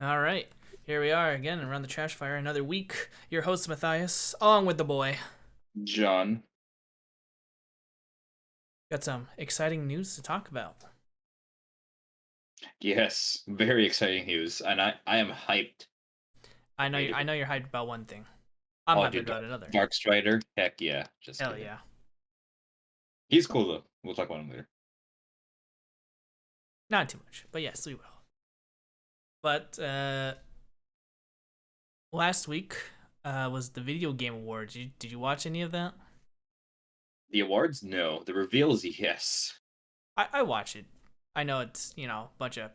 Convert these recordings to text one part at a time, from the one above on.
All right, here we are again around the trash fire. Another week. Your host Mathias, along with the boy. John. Got some exciting news to talk about. Yes, very exciting news, and I am hyped. I know. Ready I for know you're hyped about one thing. I'm oh, hyped dude, about another. Dark Strider. Heck yeah, just Hell kidding. yeah. He's cool though. We'll talk about him later. Not too much, but yes, we will. But last week was the video game awards. Did you watch any of that? The awards, no. The reveals, yes. I watched it. I know it's a bunch of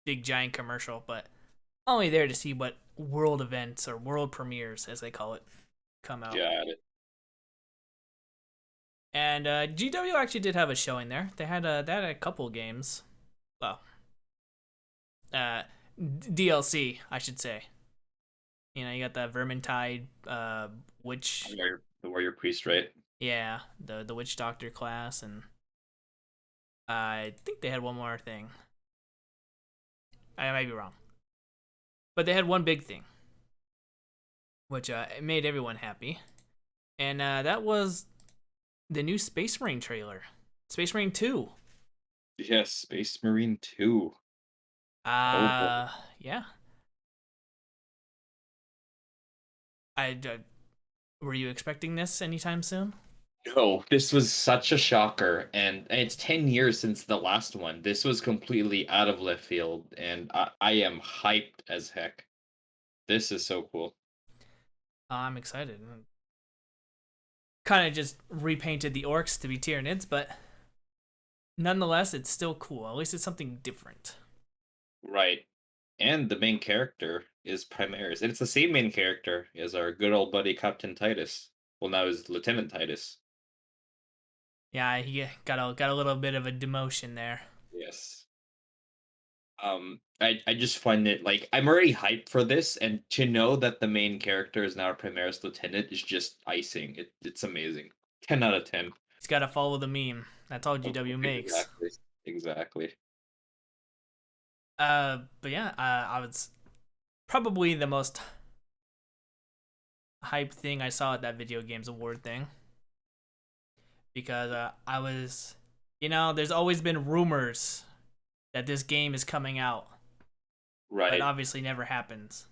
big giant commercial, but only there to see what world events or world premieres, as they call it, come out. Got it. And GW actually did have a showing there. They had a couple games. Well, uh, DLC, I should say. You got the Vermintide, Witch, The warrior priest, right? yeah, the Witch Doctor class, and I think they had one more thing. I might be wrong, but they had one big thing, which made everyone happy, and that was the new Space Marine trailer, Space Marine 2. Yes, Space Marine 2. Oh boy. Uh, yeah. Were you expecting this anytime soon? No, this was such a shocker, and it's 10 years since the last one. This was completely out of left field, and I am hyped as heck. This is so cool. I'm excited. Kind of just repainted the orcs to be Tyranids, but nonetheless, it's still cool. At least it's something different. Right. And the main character is Primaris. And it's the same main character as our good old buddy Captain Titus. Well, now is Lieutenant Titus. Yeah, he got a little bit of a demotion there. Yes. I just find it like I'm already hyped for this, and to know that the main character is now a Primaris Lieutenant is just icing. It's amazing. 10 out of 10. He's got to follow the meme. That's all GW makes. Exactly. Exactly. But yeah, I was probably the most hyped thing I saw at that video games award thing because I was, there's always been rumors that this game is coming out, but Right. obviously never happens.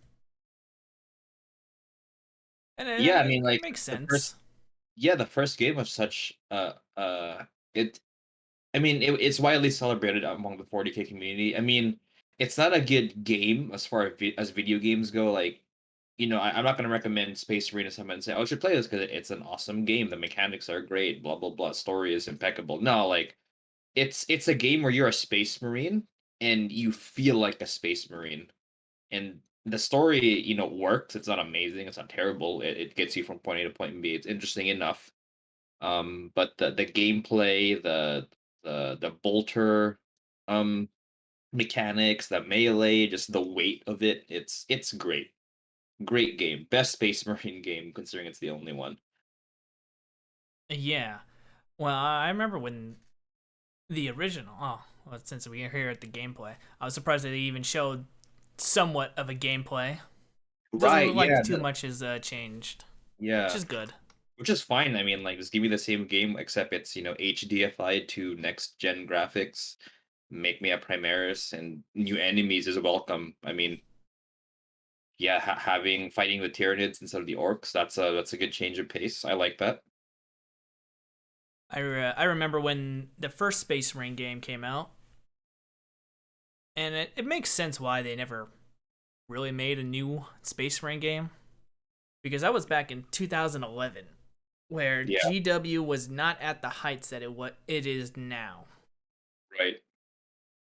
And Yeah, I it mean like makes the sense. first yeah, the first game was such it I mean, it's widely celebrated among the 40K community. I mean, it's not a good game as far as video games go. Like, I'm not going to recommend Space Marine to someone and say, "Oh, you should play this because it's an awesome game. The mechanics are great. Blah blah blah. Story is impeccable." No, like it's a game where you're a Space Marine and you feel like a Space Marine, and the story, works. It's not amazing. It's not terrible. It gets you from point A to point B. It's interesting enough, but the gameplay, the bolter um mechanics, the melee, just the weight of it, it's great. Great game. Best Space Marine game considering it's the only one. Yeah. Well, I remember when the original. Oh, well, since we are here at the gameplay, I was surprised that they even showed somewhat of a gameplay. Doesn't Right, look like yeah, too much has changed, which yeah. is good. Which is fine. I mean, like just give me the same game except it's, HDFI to next gen graphics. Make me a Primaris and new enemies is welcome. I mean, yeah, having fighting the Tyranids instead of the orcs, that's a good change of pace. I like that. I remember when the first Space Marine game came out, and it makes sense why they never really made a new Space Marine game because that was back in 2011, where Yeah, GW was not at the heights that what it is now. right.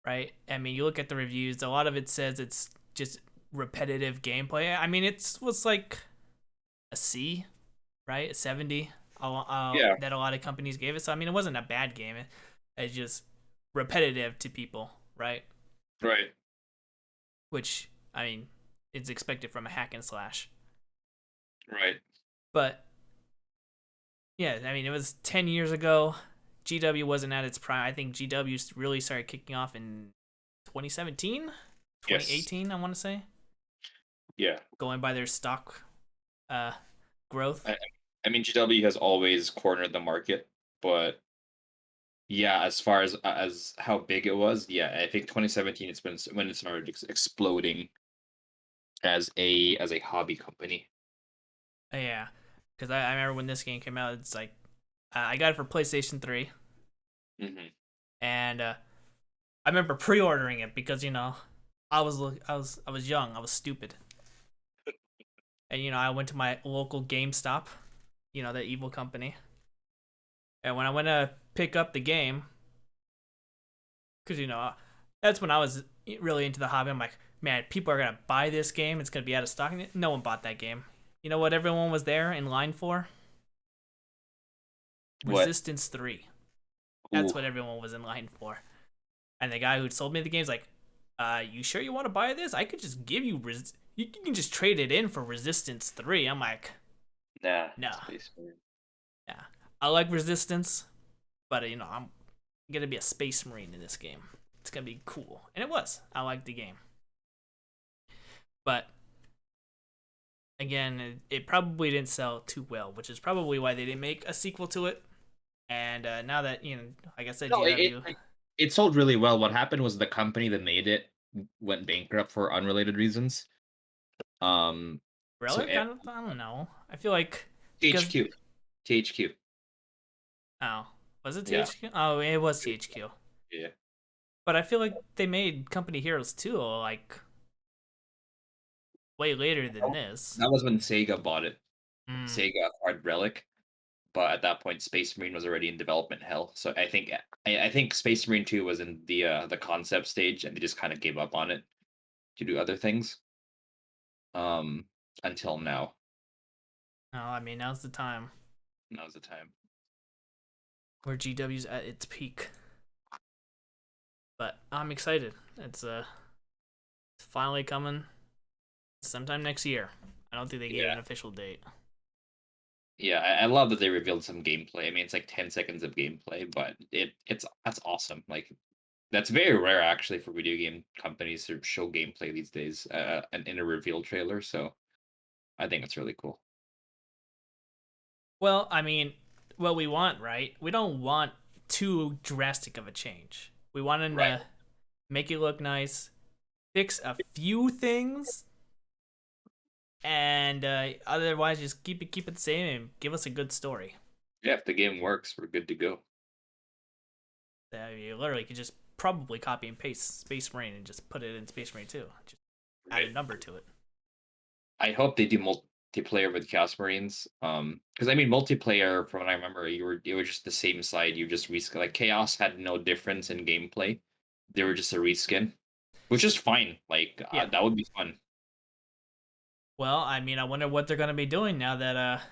Right? I mean, you look at the reviews, a lot of it says it's just repetitive gameplay. I mean, was like a C, right? A 70 Yeah, that a lot of companies gave it. So, I mean, it wasn't a bad game. It's just repetitive to people, right? right. Which, I mean, it's expected from a hack and slash. Right. But, yeah, I mean, it was 10 years ago. GW wasn't at its prime. I think GW really started kicking off in 2017. Yes. 2018, I want to say, Yeah. going by their stock uh, growth. I, I mean, GW has always cornered the market, but yeah, as far as how big it was, yeah, I think 2017 it's been when it started exploding as a hobby company. Yeah, because I remember when this game came out, it's like I got it for PlayStation 3, Hmm. and I remember pre-ordering it because I was young, I was stupid, and I went to my local GameStop, that evil company, and when I went to pick up the game, because that's when I was really into the hobby. I'm like, man, people are gonna buy this game. It's gonna be out of stock. No one bought that game. You know what? Everyone was there in line for What? Resistance 3. That's Ooh, what everyone was in line for. And the guy who sold me the game's like, you sure you want to buy this? I could just give you you can just trade it in for Resistance 3. I'm like, nah, nah, Space Marine. yeah. I like Resistance, but I'm gonna be a Space Marine in this game. It's gonna be cool, and it was. I liked the game, but again, it probably didn't sell too well, which is probably why they didn't make a sequel to it. And now that like I said, No, GW. it sold really well. What happened was the company that made it went bankrupt for unrelated reasons. Um, so Relic? I don't know. I feel like because THQ, THQ, oh, was it yeah, THQ? Oh, it was THQ. yeah. But I feel like they made Company Heroes 2 like way later than this. That was when Sega bought it. Mm. Sega acquired Relic, but at that point, Space Marine was already in development hell. So I think Space Marine 2 was in the concept stage, and they just kind of gave up on it to do other things. Um, until now, Oh, I mean now's the time now's the time. where GW's at its peak. But I'm excited. It's finally coming sometime next year. I don't think they gave Yeah, an official date. yeah. I love that they revealed some gameplay. I mean, it's like 10 seconds of gameplay, but that's awesome. Like that's very rare actually for video game companies to show gameplay these days, and in a reveal trailer. So I think it's really cool. Well, I mean, what we want, right? We don't want too drastic of a change. We want them Right. to make it look nice, fix a few things, and otherwise just keep it the same and give us a good story. Yeah, if the game works, we're good to go. You literally could just probably copy and paste Space Marine and just put it in Space Marine 2. Just add a Right. number to it. I hope they do multiplayer with Chaos Marines. Because I mean, multiplayer, from what I remember, you were just the same side. You just reskin. Like Chaos had no difference in gameplay. They were just a reskin, which is fine. Like Yeah. that would be fun. Well, I mean, I wonder what they're gonna be doing now that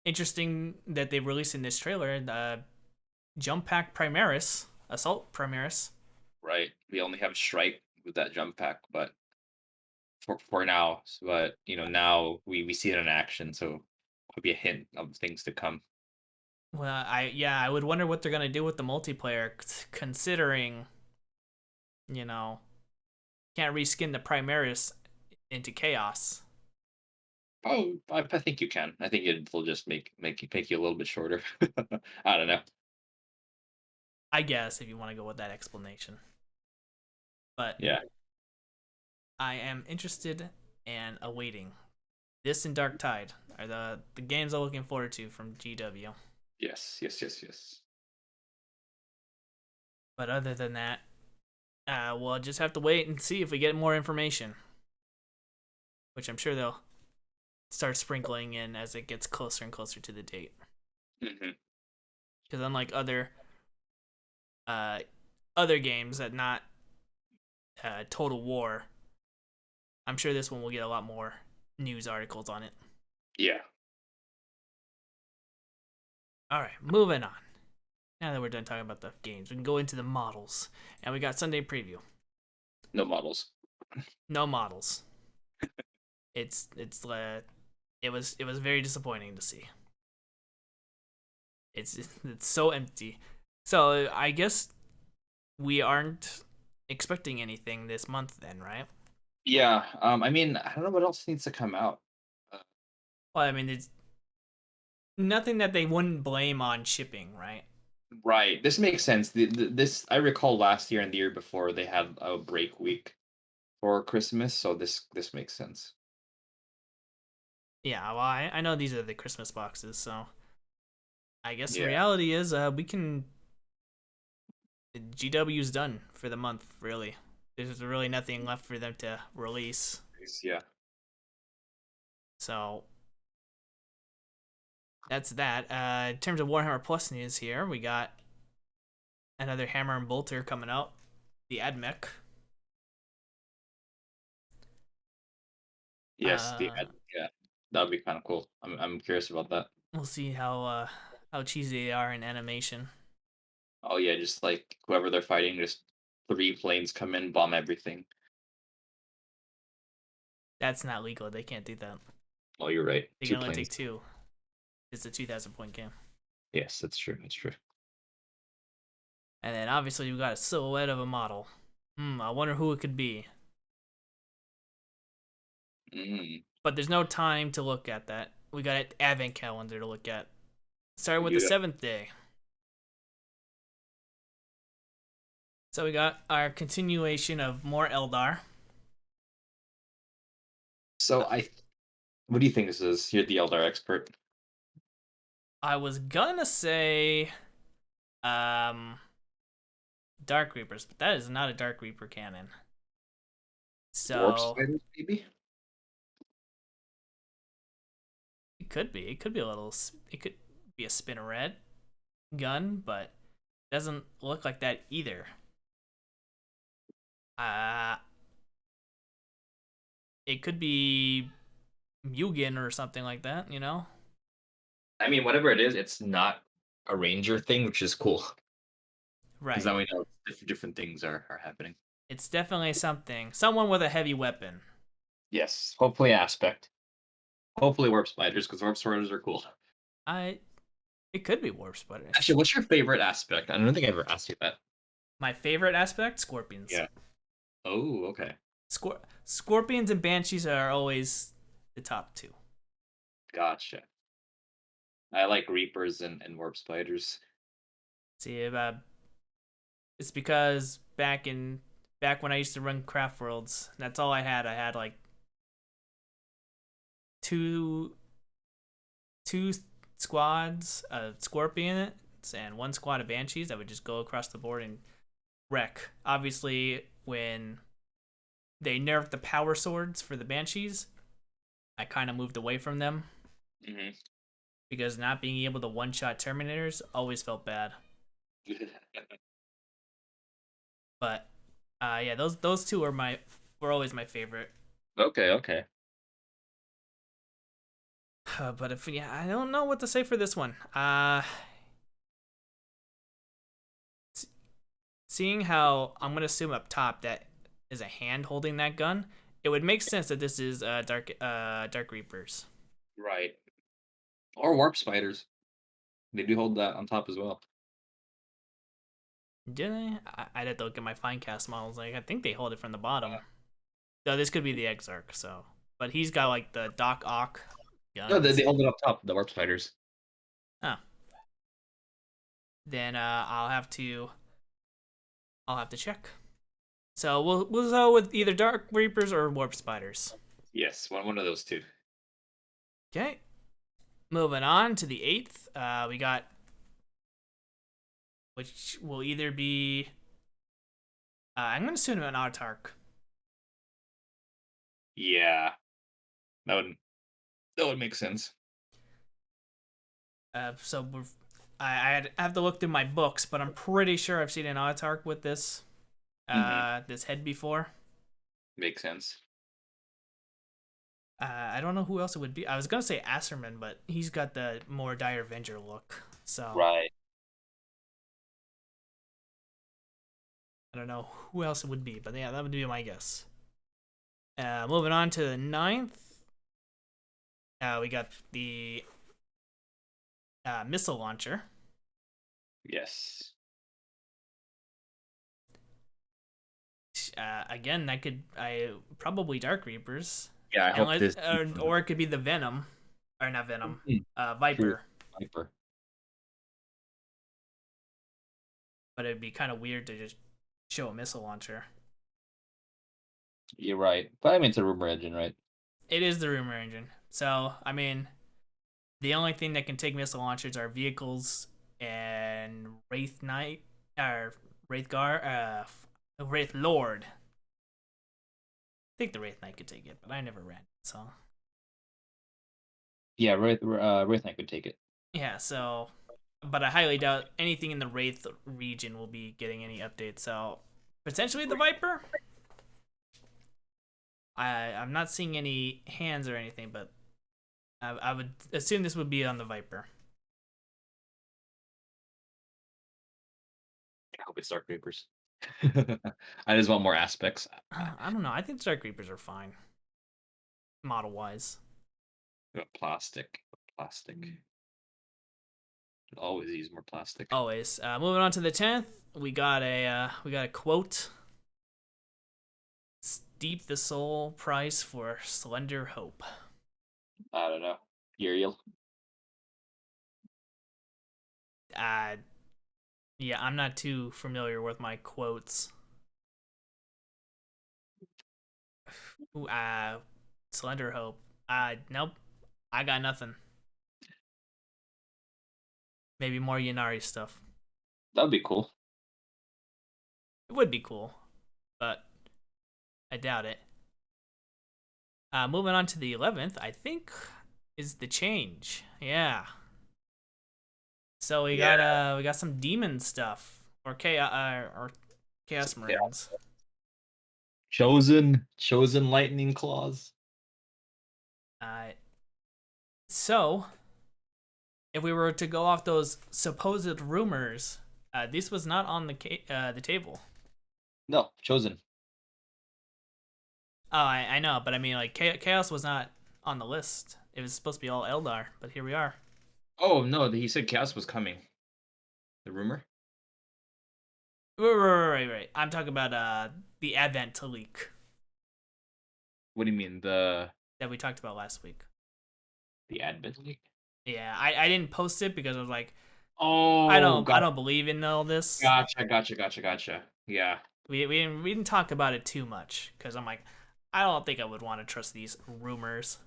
interesting that they released in this trailer. Jump Pack Primaris, Assault Primaris. Right. We only have Strike with that jump pack, but for now, but now we see it in action, so could be a hint of things to come. Well, I would wonder what they're gonna do with the multiplayer, considering you know can't reskin the Primaris into Chaos. Oh, I think you can. I think it'll just make you a little bit shorter. I don't know. I guess if you want to go with that explanation, but Yeah. I am interested and awaiting. This and Dark Tide are the games I'm looking forward to from GW. Yes. Yes. Yes. Yes. But other than that, we'll just have to wait and see if we get more information, which I'm sure they'll start sprinkling in as it gets closer and closer to the date. Hmm. Because unlike uh, other games that not Total War, I'm sure this one will get a lot more news articles on it. Yeah. All right, moving on. Now that we're done talking about the games, we can go into the models. And we got Sunday preview. No models. No models. It was very disappointing to see. It's so empty. So I guess we aren't expecting anything this month then, right? Yeah. I mean, I don't know what else needs to come out. Uh, Well, I mean, it's nothing that they wouldn't blame on shipping, right? right. This makes sense. This I recall last year and the year before they had a break week for Christmas, so this makes sense. Yeah, well, I know these are the Christmas boxes, so I guess the Yeah. reality is we can. GW's done for the month, really. There's really nothing left for them to release. Yeah. So that's that. In terms of Warhammer Plus news here, we got another Hammer and Bolter coming out, the AdMech. Yes, the Uh, yeah. That'd be kind of cool. I'm curious about that. we'll see how cheesy they are in animation. Oh yeah, just like whoever they're fighting, just three planes come in, bomb everything. That's not legal. They can't do that. Oh, you're right. They Two can only take planes. two. It's a 2,000 point game. Yes, that's true. That's true. And then obviously we got a silhouette of a model. I wonder who it could be. Mm, But there's no time to look at that. We got an advent calendar to look at. Starting we with the do that. seventh day. So we got our continuation of more Eldar. So what do you think this is? You're the Eldar expert. I was gonna say um Dark Reapers, but that is not a Dark Reaper canon. Warp So spiders, maybe. it could be. It could be a little. It could be a spinneret gun, but it doesn't look like that either. Uh it could be Mugen or something like that. You know? I mean, whatever it is, it's not a ranger thing, which is cool because Right. now we know different things are happening. It's definitely something. Someone with a heavy weapon. Yes, hopefully aspect. Hopefully warp spiders because warp spiders are cool. I. It could be warp Actually, spiders. what's your favorite aspect? I don't think I ever asked you that. My favorite aspect: scorpions. Yeah. Oh, okay. Scorpions and banshees are always the top two. Gotcha. I like reapers and warp spiders. See, it's because back when I used to run Craft Worlds, that's all I had. I had like two two squads of scorpions and one squad of banshees that would just go across the board and wreck. Obviously, when they nerfed the power swords for the banshees, I kind of moved away from them Hmm. because not being able to one-shot terminators always felt bad. But yeah, those two were always my favorite. Okay, okay. But if yeah, I don't know what to say for this one. Seeing how I'm gonna assume up top that is a hand holding that gun, it would make sense that this is Dark Reapers. Right. Or warp spiders. They do hold that on top as well. Did I? I'd have to look at my Finecast models. Like I think they hold it from the bottom. So this could be the Exarch. So, but he's got like the Doc Ock No, they guns. hold it up top, the warp spiders. Oh, then I'll have to check. So we'll go with either Dark Reapers or Warp Spiders. Yes, one of those two. Okay, moving on to the eighth. We got which will either be I'm gonna assume an Autarch. Yeah. That would that would make sense. So I have to look through my books, but I'm pretty sure I've seen an Autarch with Hmm. this head before. Makes sense. I don't know who else it would be. I was gonna say Asserman, but he's got the more Dire Avenger look. So Right. I don't know who else it would be, but yeah, that would be my guess. Moving on to the ninth, we got the missile launcher. Yes. which again, that could I probably Dark Reapers, Yeah, I hope and this. or it could be the Venom, or not Venom, Mhm. True. Viper. Viper. But it'd be kind of weird to just show a missile launcher. You're right, but I mean it's a rumor engine, right? It is the rumor engine, so I mean, the only thing that can take missile launchers are vehicles and Wraith Knight or Wraith Guard, Wraith Lord. I think the Wraith Knight could take it, but I never ran it, so Yeah, Wraith Knight could take it. yeah. So, but I highly doubt anything in the Wraith region will be getting any updates. So potentially the Viper. I'm not seeing any hands or anything, but I would assume this would be on the Viper. I hope it's Dark Reapers. I just want more aspects. I don't know. I think Dark Reapers are fine, model wise. Plastic, plastic. Always use more plastic. Always. Moving on to the 10th, we got a quote. Steep the soul price for slender hope. I don't know. Uriel. Uh, yeah, I'm not too familiar with my quotes. Ooh, slender hope. Nope. I got nothing. Maybe more Yanari stuff. That'd be cool. It would be cool, but I doubt it. Moving on to the 11th, I think is the change. Yeah. So we got some demon stuff or chaos marines. Chosen lightning claws. Uh, so if we were to go off those supposed rumors, this was not on the table. No, chosen. Oh, I know, but I mean, like, Chaos was not on the list. It was supposed to be all Eldar, but here we are. Oh no, he said Chaos was coming. The rumor? Right. I'm talking about the Advent to leak What do you mean that we talked about last week. the Advent leak? Yeah, I didn't post it because I was like, Oh, I don't believe in all this. gotcha. Yeah, We didn't talk about it too much because I'm like, I don't think I would want to trust these rumors,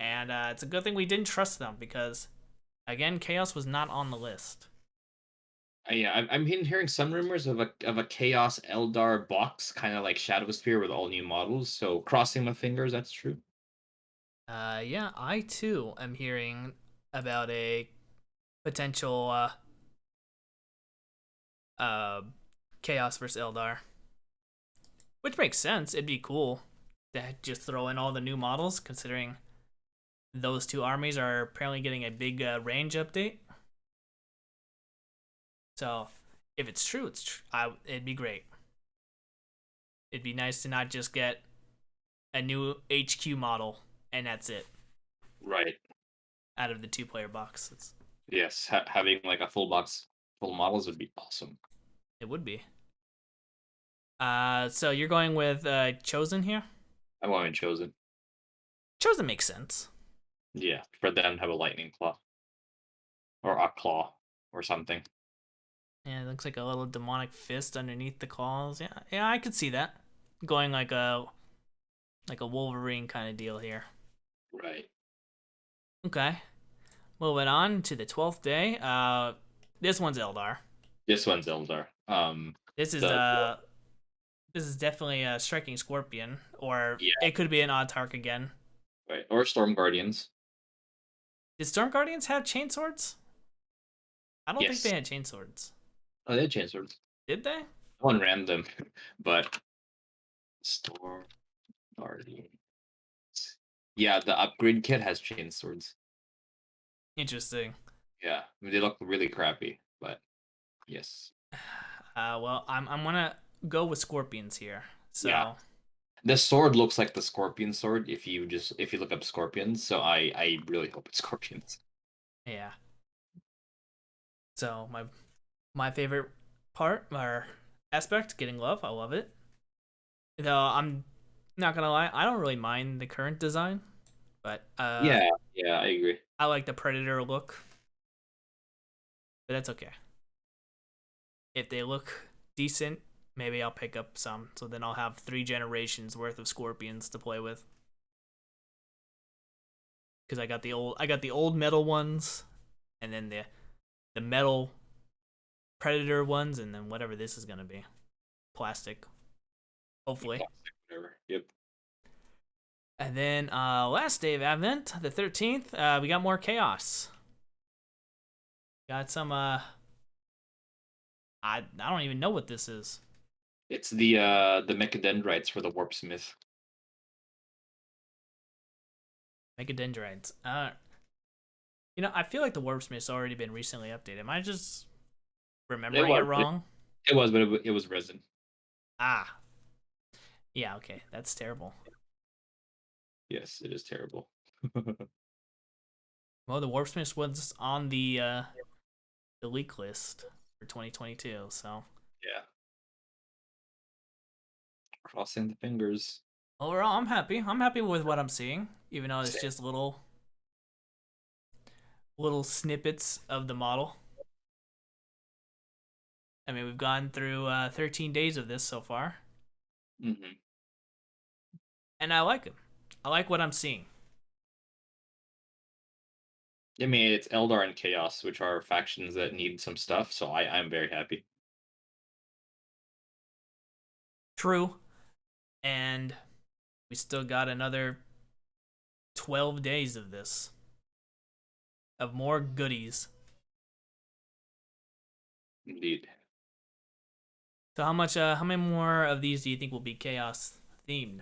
and it's a good thing we didn't trust them because, again, Chaos was not on the list. yeah. I'm hearing some rumors of a Chaos Eldar box, kind of like Shadow Spear with all new models. So crossing my fingers, that's true. Yeah, I too am hearing about a potential uh Chaos versus Eldar, which makes sense. It'd be cool to just throw in all the new models, considering those two armies are apparently getting a big range update. So if it's true, it'd be great. It'd be nice to not just get a new HQ model and that's it Right. out of the two-player boxes. Yes, having like a full box full models would be awesome. It would be. So you're going with Chosen here? I want chosen. Chosen makes sense. Yeah, for them to have a lightning claw or a claw or something. Yeah, it looks like a little demonic fist underneath the claws. Yeah, I could see that. Going like a Wolverine kind of deal here. Right. Okay. Moving on to the 12th day. This one's Eldar. This one's Eldar. This is The this is definitely a striking scorpion, or Yeah, it could be an Autark again. right. Or Storm Guardians. Did Storm Guardians have chainswords? I don't think they Yes. had chainswords. Oh, they had chainswords. Did they? One random, but Storm Guardians. Yeah, the upgrade kit has chainswords. Interesting. Yeah, I mean, they look really crappy, but yes. Well, I'm gonna go with scorpions here. Yeah. So The sword looks like the scorpion sword if you look up scorpions, so I really hope it's scorpions. yeah. So my favorite part or aspect, getting love. I love it. Though I'm not gonna lie, I don't really mind the current design, but Yeah, yeah, I agree. I like the Predator look, but that's okay. If they look decent, maybe I'll pick up some. So then I'll have 3 generations worth of Scorpions to play with. Because I got the old metal ones, and then the metal Predator ones, and then whatever this is gonna be, plastic, hopefully. Plastic, whatever. Yep. And then last day of Advent, the 13th, we got more chaos. Got some I don't even know what this is. It's the mechadendrites for the warpsmith. Mechadendrites. I feel like the Warp Smith's already been recently updated. Am I just It remembering it was wrong? it was, but it was resin. Ah, yeah, okay. That's terrible. Yes, it is terrible. Well, the Warp Smith was on the leak list for 2022, so Yeah. Crossing the fingers. overall I'm happy. I'm happy with what I'm seeing, even though it's Same. just little snippets of the model. I mean, we've gone through 13 days of this so far, Hmm. and I like it. I like what I'm seeing. I mean, it's Eldar and Chaos, which are factions that need some stuff, so I'm very happy. True, and we still got another 12 days of this, of more goodies. Indeed. So how many more of these do you think will be chaos themed?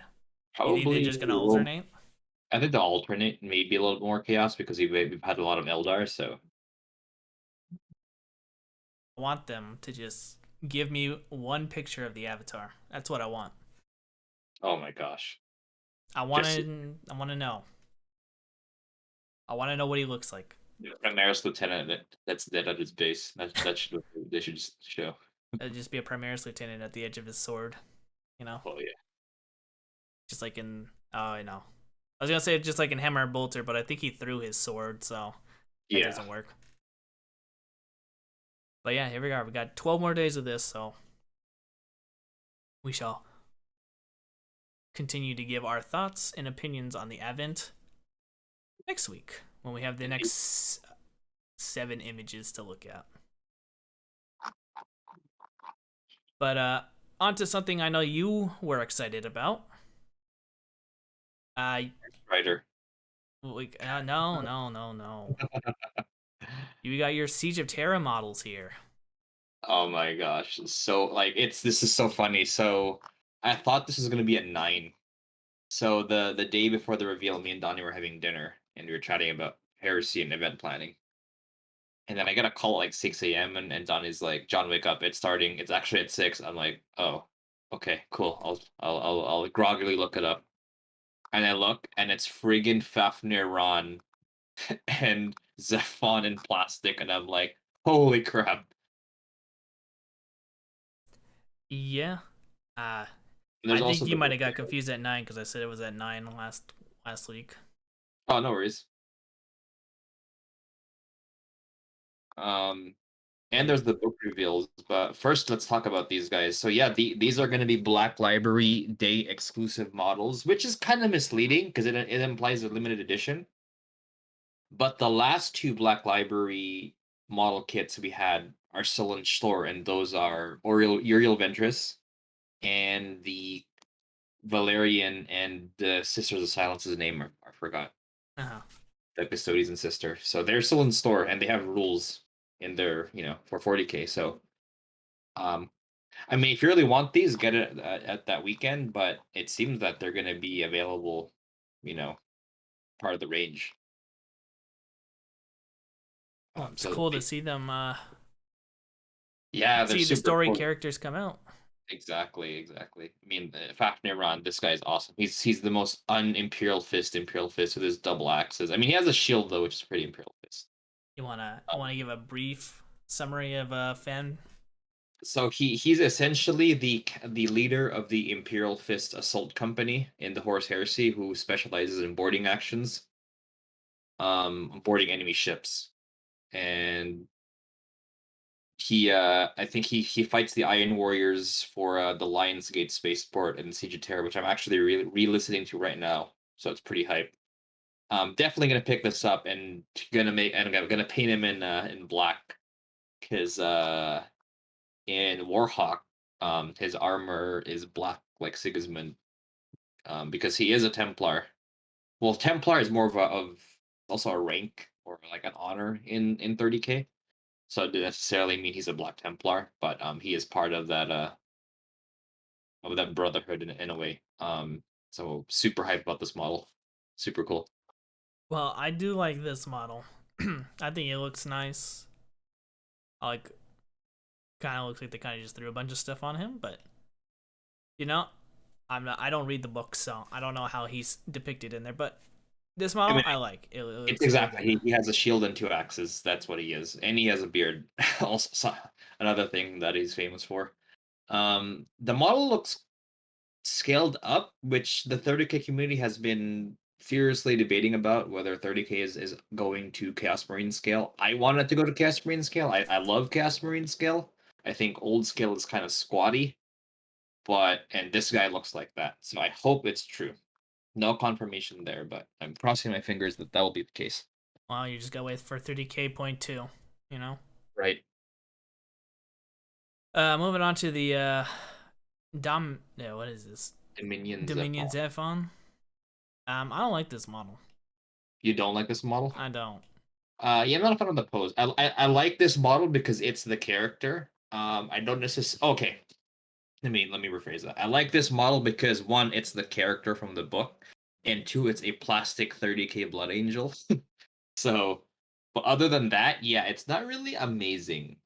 You think they're Probably just gonna will. alternate? I think the alternate maybe a little more chaos because we've had a lot of Eldar, so I want them to just give me one picture of the avatar. That's what I want. oh my gosh. I want Just to. I want to know. I want to know what he looks like. Primaris Lieutenant that's dead at his base. That should they should just show. It'd just be a Primaris lieutenant at the edge of his sword. You know, Oh yeah. just like in. Oh, I know. I was gonna say just like in Hammer and Bolter, but I think he threw his sword, so that Yeah. doesn't work. But yeah, here we are. We got 12 more days of this, so we shall continue to give our thoughts and opinions on the Advent next week when we have the Indeed. next 7 images to look at. But on to something I know you were excited about. Uh, Writer. no, no, no, no. You got your Siege of Terra models here. Oh my gosh. So like this is so funny. So I thought this was gonna be at 9. So the day before the reveal, me and Donnie were having dinner and we were chatting about heresy and event planning. And then I get a call at like 6 a.m. and Donnie's like, John, wake up, it's starting. It's actually at 6. I'm like, oh, okay, cool. I'll groggily look it up. And I look and it's friggin' Fafnir Ron and Zephon in plastic, and I'm like, holy crap. Yeah. Uh, And there's I also think you the might have got confused at 9 because I said it was at 9 last week. oh, no worries. Um But and yeah. there's the book reveals, but first let's talk about these guys. So yeah, these are going to be Black Library Day exclusive models, which is kind of misleading because it implies a limited edition. But the last 2 Black Library model kits we had are still in store, and those are Uriel Ventress and the Valerian and the Sisters of Silence's name I forgot. Uh-huh. The Custodians and Sister. So they're still in store and they have rules in their, for 40K. So um I mean, if you really want these, get it at that weekend, but it seems that they're going to be available, you know, part of the range. Well, it's So cool to see them yeah, they're see the super story cool. characters come out. Exactly, exactly. I mean, Fafnir Ron, this guy's awesome. He's the most un-Imperial Imperial Fist with his double axes. I mean, he has a shield though, which is pretty Imperial Fist. You wanna give a brief summary of fan So he's essentially the leader of the Imperial Fist Assault Company in the Horus Heresy, who specializes in boarding actions, boarding enemy ships, and I think he fights the Iron Warriors for the Lionsgate spaceport in Siege of Terror, which I'm actually re-listening to right now, so it's pretty hype. Definitely gonna pick this up and I'm gonna paint him in black because in Warhawk, his armor is black like Sigismund, because he is a Templar. Well, Templar is more of also a rank or like an honor in 30K. So it doesn't necessarily mean he's a Black Templar, but he is part of that brotherhood in a way. So super hyped about this model. Super cool. Well, I do like this model. I think it looks nice. I like kind of looks like they kind of just threw a bunch of stuff on him, but you know, I don't read the book, so I don't know how he's depicted in there. But this I model mean, I like. It it's looks really exactly good. he has a shield and two axes. That's what he is, and he has a beard. Also, another thing that he's famous for. The model looks scaled up, which the 30K community has been furiously debating about whether 30K is going to Chaos Marine scale. I want it to go to Chaos Marine scale. I love Chaos Marine scale. I think old scale is kind of squatty, and this guy looks like that. So I hope it's true. No confirmation there, but I'm crossing my fingers that that will be the case. Well, you just gotta wait for 30K point two. You know. Right. Moving on to the Dom. Yeah, what is this? Dominion Dominion Zephon. Zephon. I don't like this model. You don't like this model? I don't. Yeah, I'm not a fan of the pose. I like this model because it's the character. I don't necessarily. Okay, let me rephrase that. I like this model because one, it's the character from the book, and two, it's a plastic 30K Blood Angel. So, but other than that, yeah, it's not really amazing.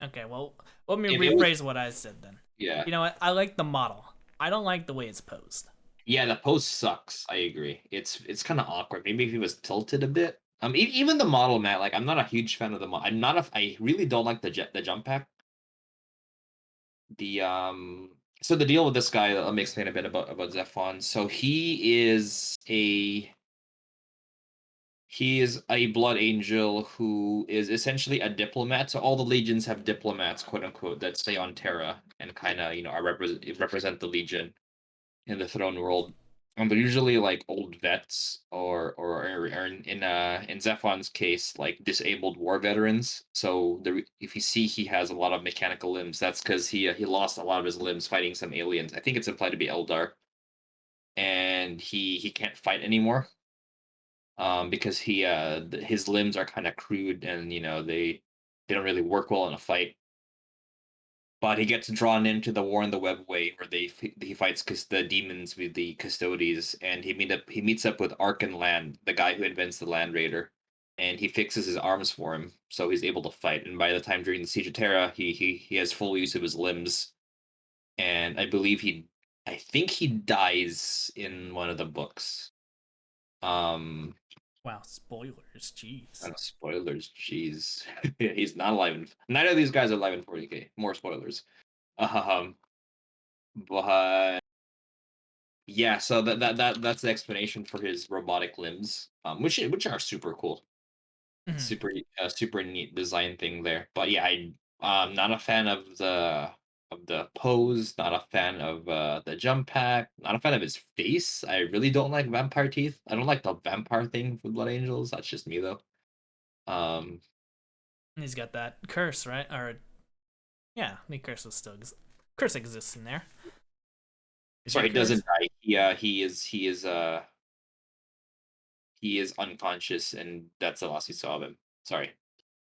Okay, well, let me If it was, rephrase what I said then. yeah, You know what? I like the model. I don't like the way it's posed. yeah, the pose sucks. I agree. It's kind of awkward. Maybe if he was tilted a bit. Even the model, man. Like, I'm not a huge fan of the model. I'm not a. I really don't like the jump pack. So the deal with this guy, let me explain a bit about Zephon. So he is a blood angel who is essentially a diplomat. So all the legions have diplomats, quote unquote, that stay on Terra and kind of are represent the legion in the throne world. And they're usually like old vets or in Zephon's case, like disabled war veterans. So if you see he has a lot of mechanical limbs, that's because he lost a lot of his limbs fighting some aliens. I think it's implied to be Eldar, and he can't fight anymore, because his limbs are kind of crude, and they don't really work well in a fight. But he gets drawn into the War in the Web way, where he fights the demons with the Custodes, and he meets up with Arkan Land, the guy who invents the Land Raider, and he fixes his arms for him, so he's able to fight. And by the time during the Siege of Terra, he has full use of his limbs, and I think he dies in one of the books. Um, Wow, spoilers. Jeez. spoilers, jeez, he's not alive. Neither of these guys are alive in 40K. More spoilers. Um, but yeah, so that's the explanation for his robotic limbs, which are super cool. It's Mhm. super neat design thing there. But yeah, I'm not a fan of the pose, not a fan of the jump pack, not a fan of his face. I really don't like vampire teeth. I don't like the vampire thing with Blood Angels. That's just me though. Um, He's got that curse, right? Or yeah, the curse is still curse exists in there. Is sorry, that he doesn't curse? die. He is unconscious, and that's the last we saw of him. Sorry.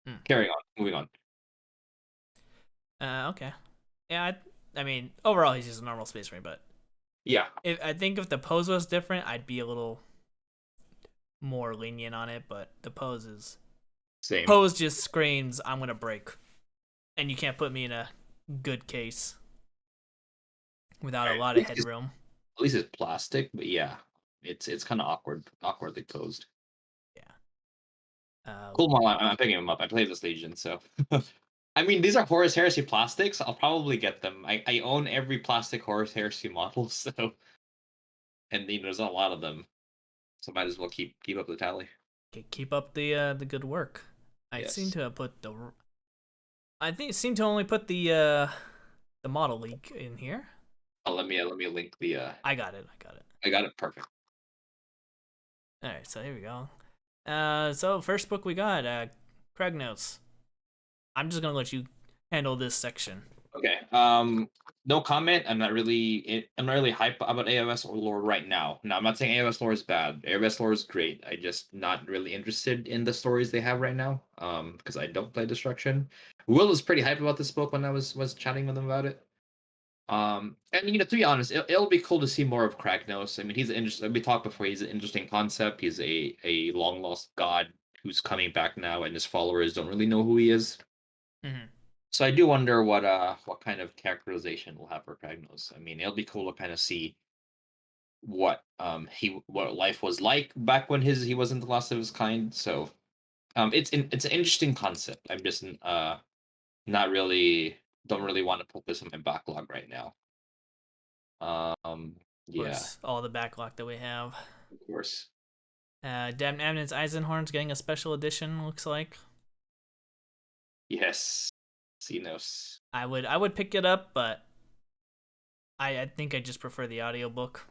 Hmm. Carry on. Moving on. Okay. Yeah, I mean, overall he's just a normal space marine, but Yeah, I think if the pose was different, I'd be a little more lenient on it. But the same. pose just screams, "I'm gonna break," and you can't put me in a good case without a Right. lot of headroom. At least it's plastic, but yeah, it's kind of awkwardly posed. Yeah. Uh, Cool model. I'm picking him up. I played this Legion, so I mean, these are Horus Heresy plastics. I'll probably get them. I own every plastic Horus Heresy model, so and there's not a lot of them, so might as well keep up the tally. Keep up the good work. I seem Yes. to have put the. I think it seemed to only put the model leak in here. Let me link the. I got it. I got it. I got it perfect. All right, so here we go. So first book we got, Kragnos. I'm just gonna let you handle this section. Okay. No comment. I'm not really hype about AOS or lore right now. Now, I'm not saying AOS lore is bad. AOS lore is great. I just not really interested in the stories they have right now. Because I don't play Destruction. Will was pretty hype about this book when I was chatting with him about it. And to be honest, it'll be cool to see more of Kragnos. I mean, he's interesting. We talked before. He's an interesting concept. He's a long lost god who's coming back now, and his followers don't really know who he is. Mm-hmm. So I do wonder what kind of characterization we'll have for Kragnos. I mean, it'll be cool to kind of see what life was like back when he wasn't the last of his kind. So it's an interesting concept. I'm just not really don't really want to put this in my backlog right now. Um Of yeah, course, all the backlog that we have. of course. Damn Eminence Eisenhorn's getting a special edition. Looks like Yes. Xenos. I would pick it up, but I think I just prefer the audiobook.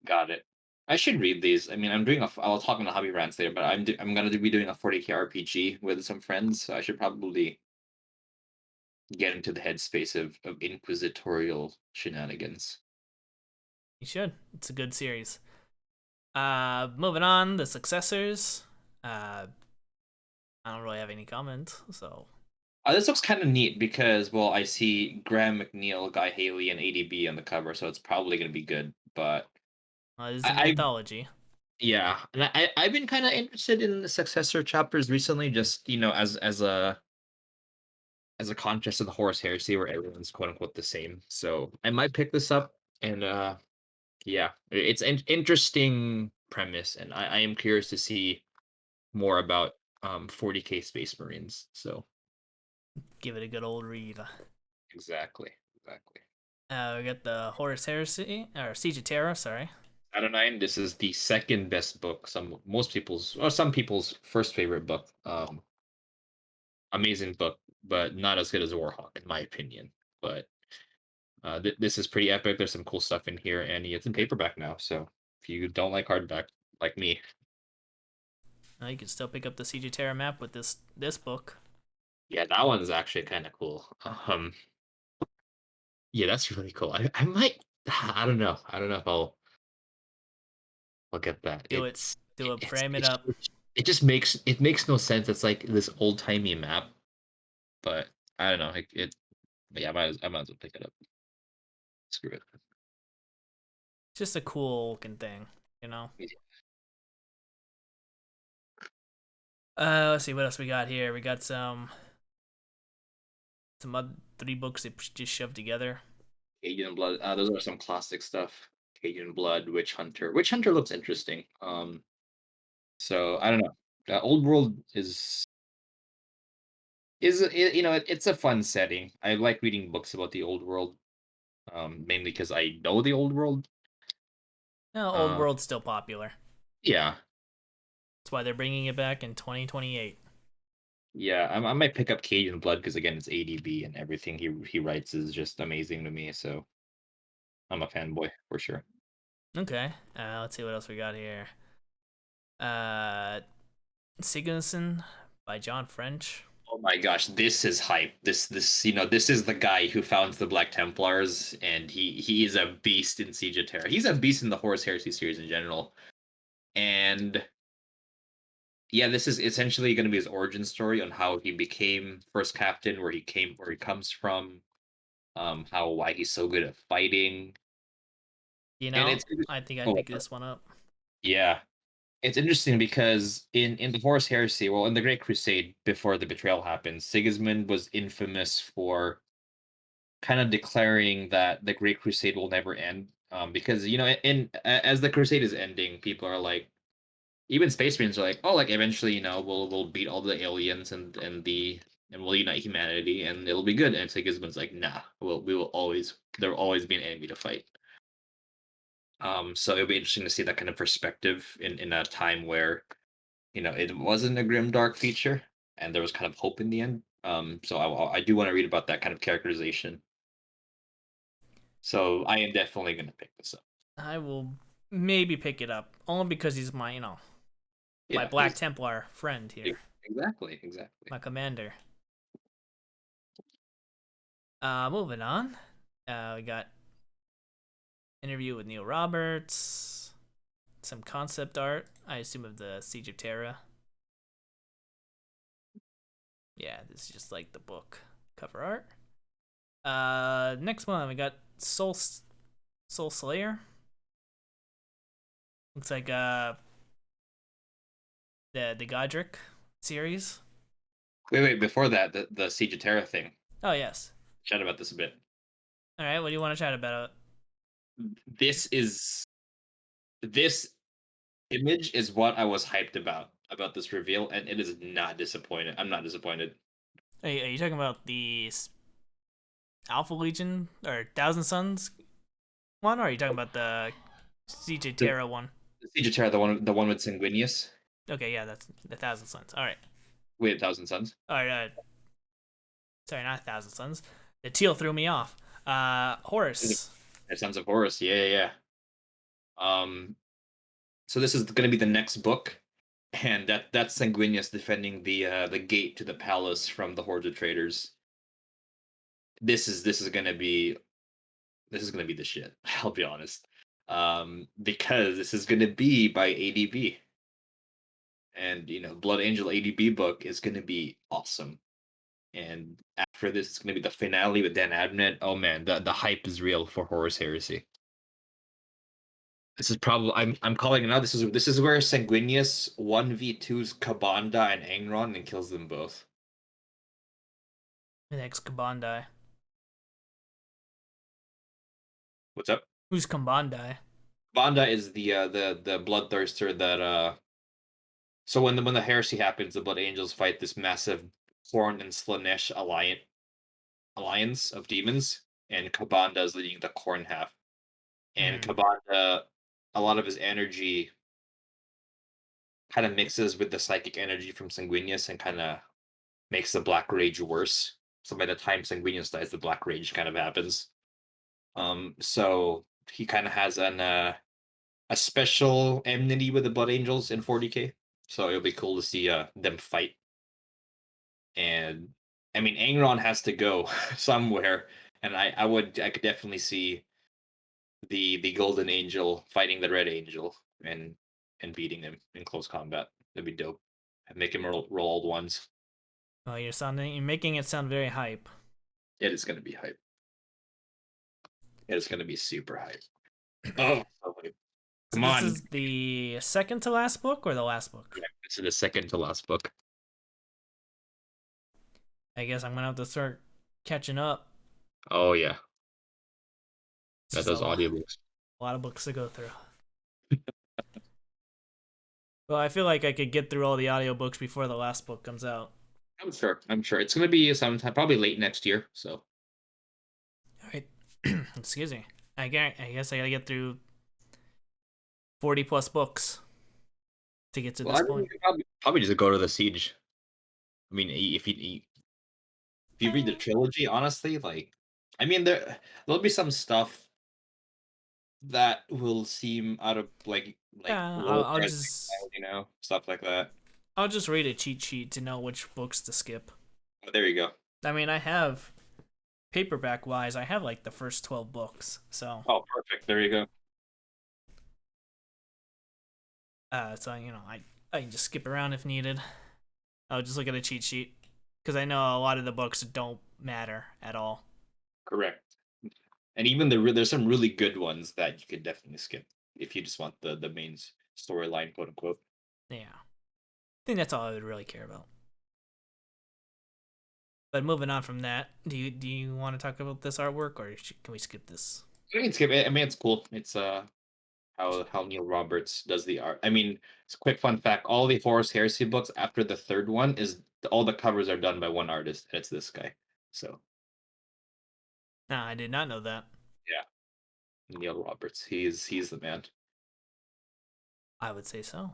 Got it. I should read these. I mean, I'll talk on the hobby rants later, but I'm gonna be doing a 40k RPG with some friends, so I should probably get into the headspace of inquisitorial shenanigans. You should. It's a good series. Moving on, the successors. I don't really have any comments, so This looks kind of neat because, well, I see Graham McNeil, Guy Haley, and ADB on the cover, so it's probably going to be good. But this is an I anthology. yeah, and I've been kind of interested in the successor chapters recently, just as a contrast to the Horus Heresy, where everyone's quote unquote the same. So I might pick this up, and yeah, it's an interesting premise, and I am curious to see more about 40k Space Marines. So Give it a good old read. exactly, exactly. We got the Horus Heresy or Siege of Terra. Sorry. Out of nine, this is the second best book. Some people's first favorite book. Amazing book, but not as good as Warhawk in my opinion. But this is pretty epic. There's some cool stuff in here, and it's in paperback now. So if you don't like hardback, like me, You can still pick up the Siege of Terra map with this book. yeah, that one's actually kind of cool. Yeah, that's really cool. I might. I don't know. I don't know if I'll get that. Do it. Do it. Frame it up. It makes no sense. It's like this old timey map, but I don't know. But yeah, I might as well pick it up. Screw it. Just a cool looking thing, you know. Let's see what else we got here. We got some other 3 books they just shoved together. Cajun Blood. Those are some classic stuff. Cajun Blood, Witch Hunter. Witch Hunter looks interesting. So I don't know. Old World it's a fun setting. I like reading books about the Old World, mainly because I know the Old World. No, Old Uh, World's still popular. yeah, That's why they're bringing it back in 2028. yeah. I might pick up Cajun Blood because again, it's ADB and everything he writes is just amazing to me. So I'm a fanboy for sure. Okay. Let's see what else we got here. Uh, Sigurdsson by John French. Oh my gosh, this is hype. This is the guy who founds the Black Templars, and he is a beast in Siege of Terra. He's a beast in the Horus Heresy series in general. And yeah, this is essentially going to be his origin story on how he became first captain, where he comes from, why he's so good at fighting. You And know, it's I think I'd oh pick this one up. yeah, it's interesting because in the Horus Heresy, well, in the Great Crusade before the betrayal happened, Sigismund was infamous for kind of declaring that the Great Crusade will never end. Because as the Crusade is ending, people are like, even Space Marines are like, oh, like eventually, we'll beat all the aliens and the and we'll unite humanity, and it'll be good. And Sigismund's like, nah, we will always there will always be an enemy to fight. So it'll be interesting to see that kind of perspective in a time where it wasn't a grim dark feature, and there was kind of hope in the end. So I do want to read about that kind of characterization. So I am definitely going to pick this up. I will maybe pick it up only because he's my my Yeah, Black Templar friend here, exactly. my commander. Moving on. We got interview with Neil Roberts, some concept art, I assume of the Siege of Terra. Yeah, this is just like the book cover art. Next one we got Soul Slayer. Looks like the Godric series. Wait. Before that, the Siege of Terra thing. Oh yes. Chat about this a bit. All right, what do you want to chat about? This is this image is what I was hyped about this reveal, and it is not disappointed. I'm not disappointed. Are you talking about the Alpha Legion or Thousand Suns one, or are you talking about the Siege of The, Terra one? the Siege of Terra, the one with Sanguinius. Okay, yeah, that's the Thousand Suns. All right, Wait, Thousand Suns. all right. Sorry, not Thousand Suns. The teal threw me off. Horus. Sons of Horus. Yeah. So this is going to be the next book, and that's Sanguinius defending the gate to the palace from the hordes of traitors. This is going to be the shit. I'll be honest, because this is going to be by ADB, and Blood Angel ADB book is going to be awesome. And after this, it's going to be the finale with Dan Abnett. Oh man, the hype is real for Horus Heresy. This is probably I'm calling it now. This is where Sanguinius 1v2s Kabanda and Angron and kills them both. The next Kabandai. What's up? Who's Kabandai? Kabanda is the bloodthirster that so when the heresy happens, the Blood Angels fight this massive Khorne and Slanesh alliance of demons, and Kabanda is leading the Khorne half. And Hmm. Kabanda, a lot of his energy kind of mixes with the psychic energy from Sanguinius and kind of makes the Black Rage worse. So by the time Sanguinius dies, the Black Rage kind of happens. So he kind of has a special enmity with the Blood Angels in 40k. So it'll be cool to see them fight. And I mean, Angron has to go somewhere, and I could definitely see the Golden Angel fighting the Red Angel and beating him in close combat. That'd be dope. And make him roll old ones. Well, you're making it sound very hype. It is gonna be hype. It is gonna be super hype. Oh, so hype. So Come this on. is the second to last book or the last book? Yeah, this is the second to last book. I guess I'm gonna have to start catching up. Oh yeah, It's that just does audiobooks. a lot of books to go through. Well, I feel like I could get through all the audiobooks before the last book comes out. I'm sure it's gonna be sometime, probably late next year. So All right. Excuse me. I guess I gotta get through 40 plus books to get to well, this I mean, point. you could probably just go to the siege. I mean, if you read the Eh, trilogy, honestly, like, I mean, there'll be some stuff that will seem out of like yeah, role playing style, stuff like that. I'll just read a cheat sheet to know which books to skip. But there you go. I mean, I have paperback wise, I have like the first 12 books. So, Oh, perfect. There you go. I can just skip around if needed. I'll just look at a cheat sheet because I know a lot of the books don't matter at all. Correct. And even there's some really good ones that you could definitely skip if you just want the main storyline, quote unquote. Yeah, I think that's all I would really care about. But moving on from that, do you want to talk about this artwork or can we skip this? I can skip it. I mean, it's cool. It's how Neil Roberts does the art. I mean, it's a quick fun fact: all the Horus Heresy books after the third one is all the covers are done by one artist, and it's this guy. So Nah, I did not know that. yeah, Neil Roberts. He's the man. I would say so.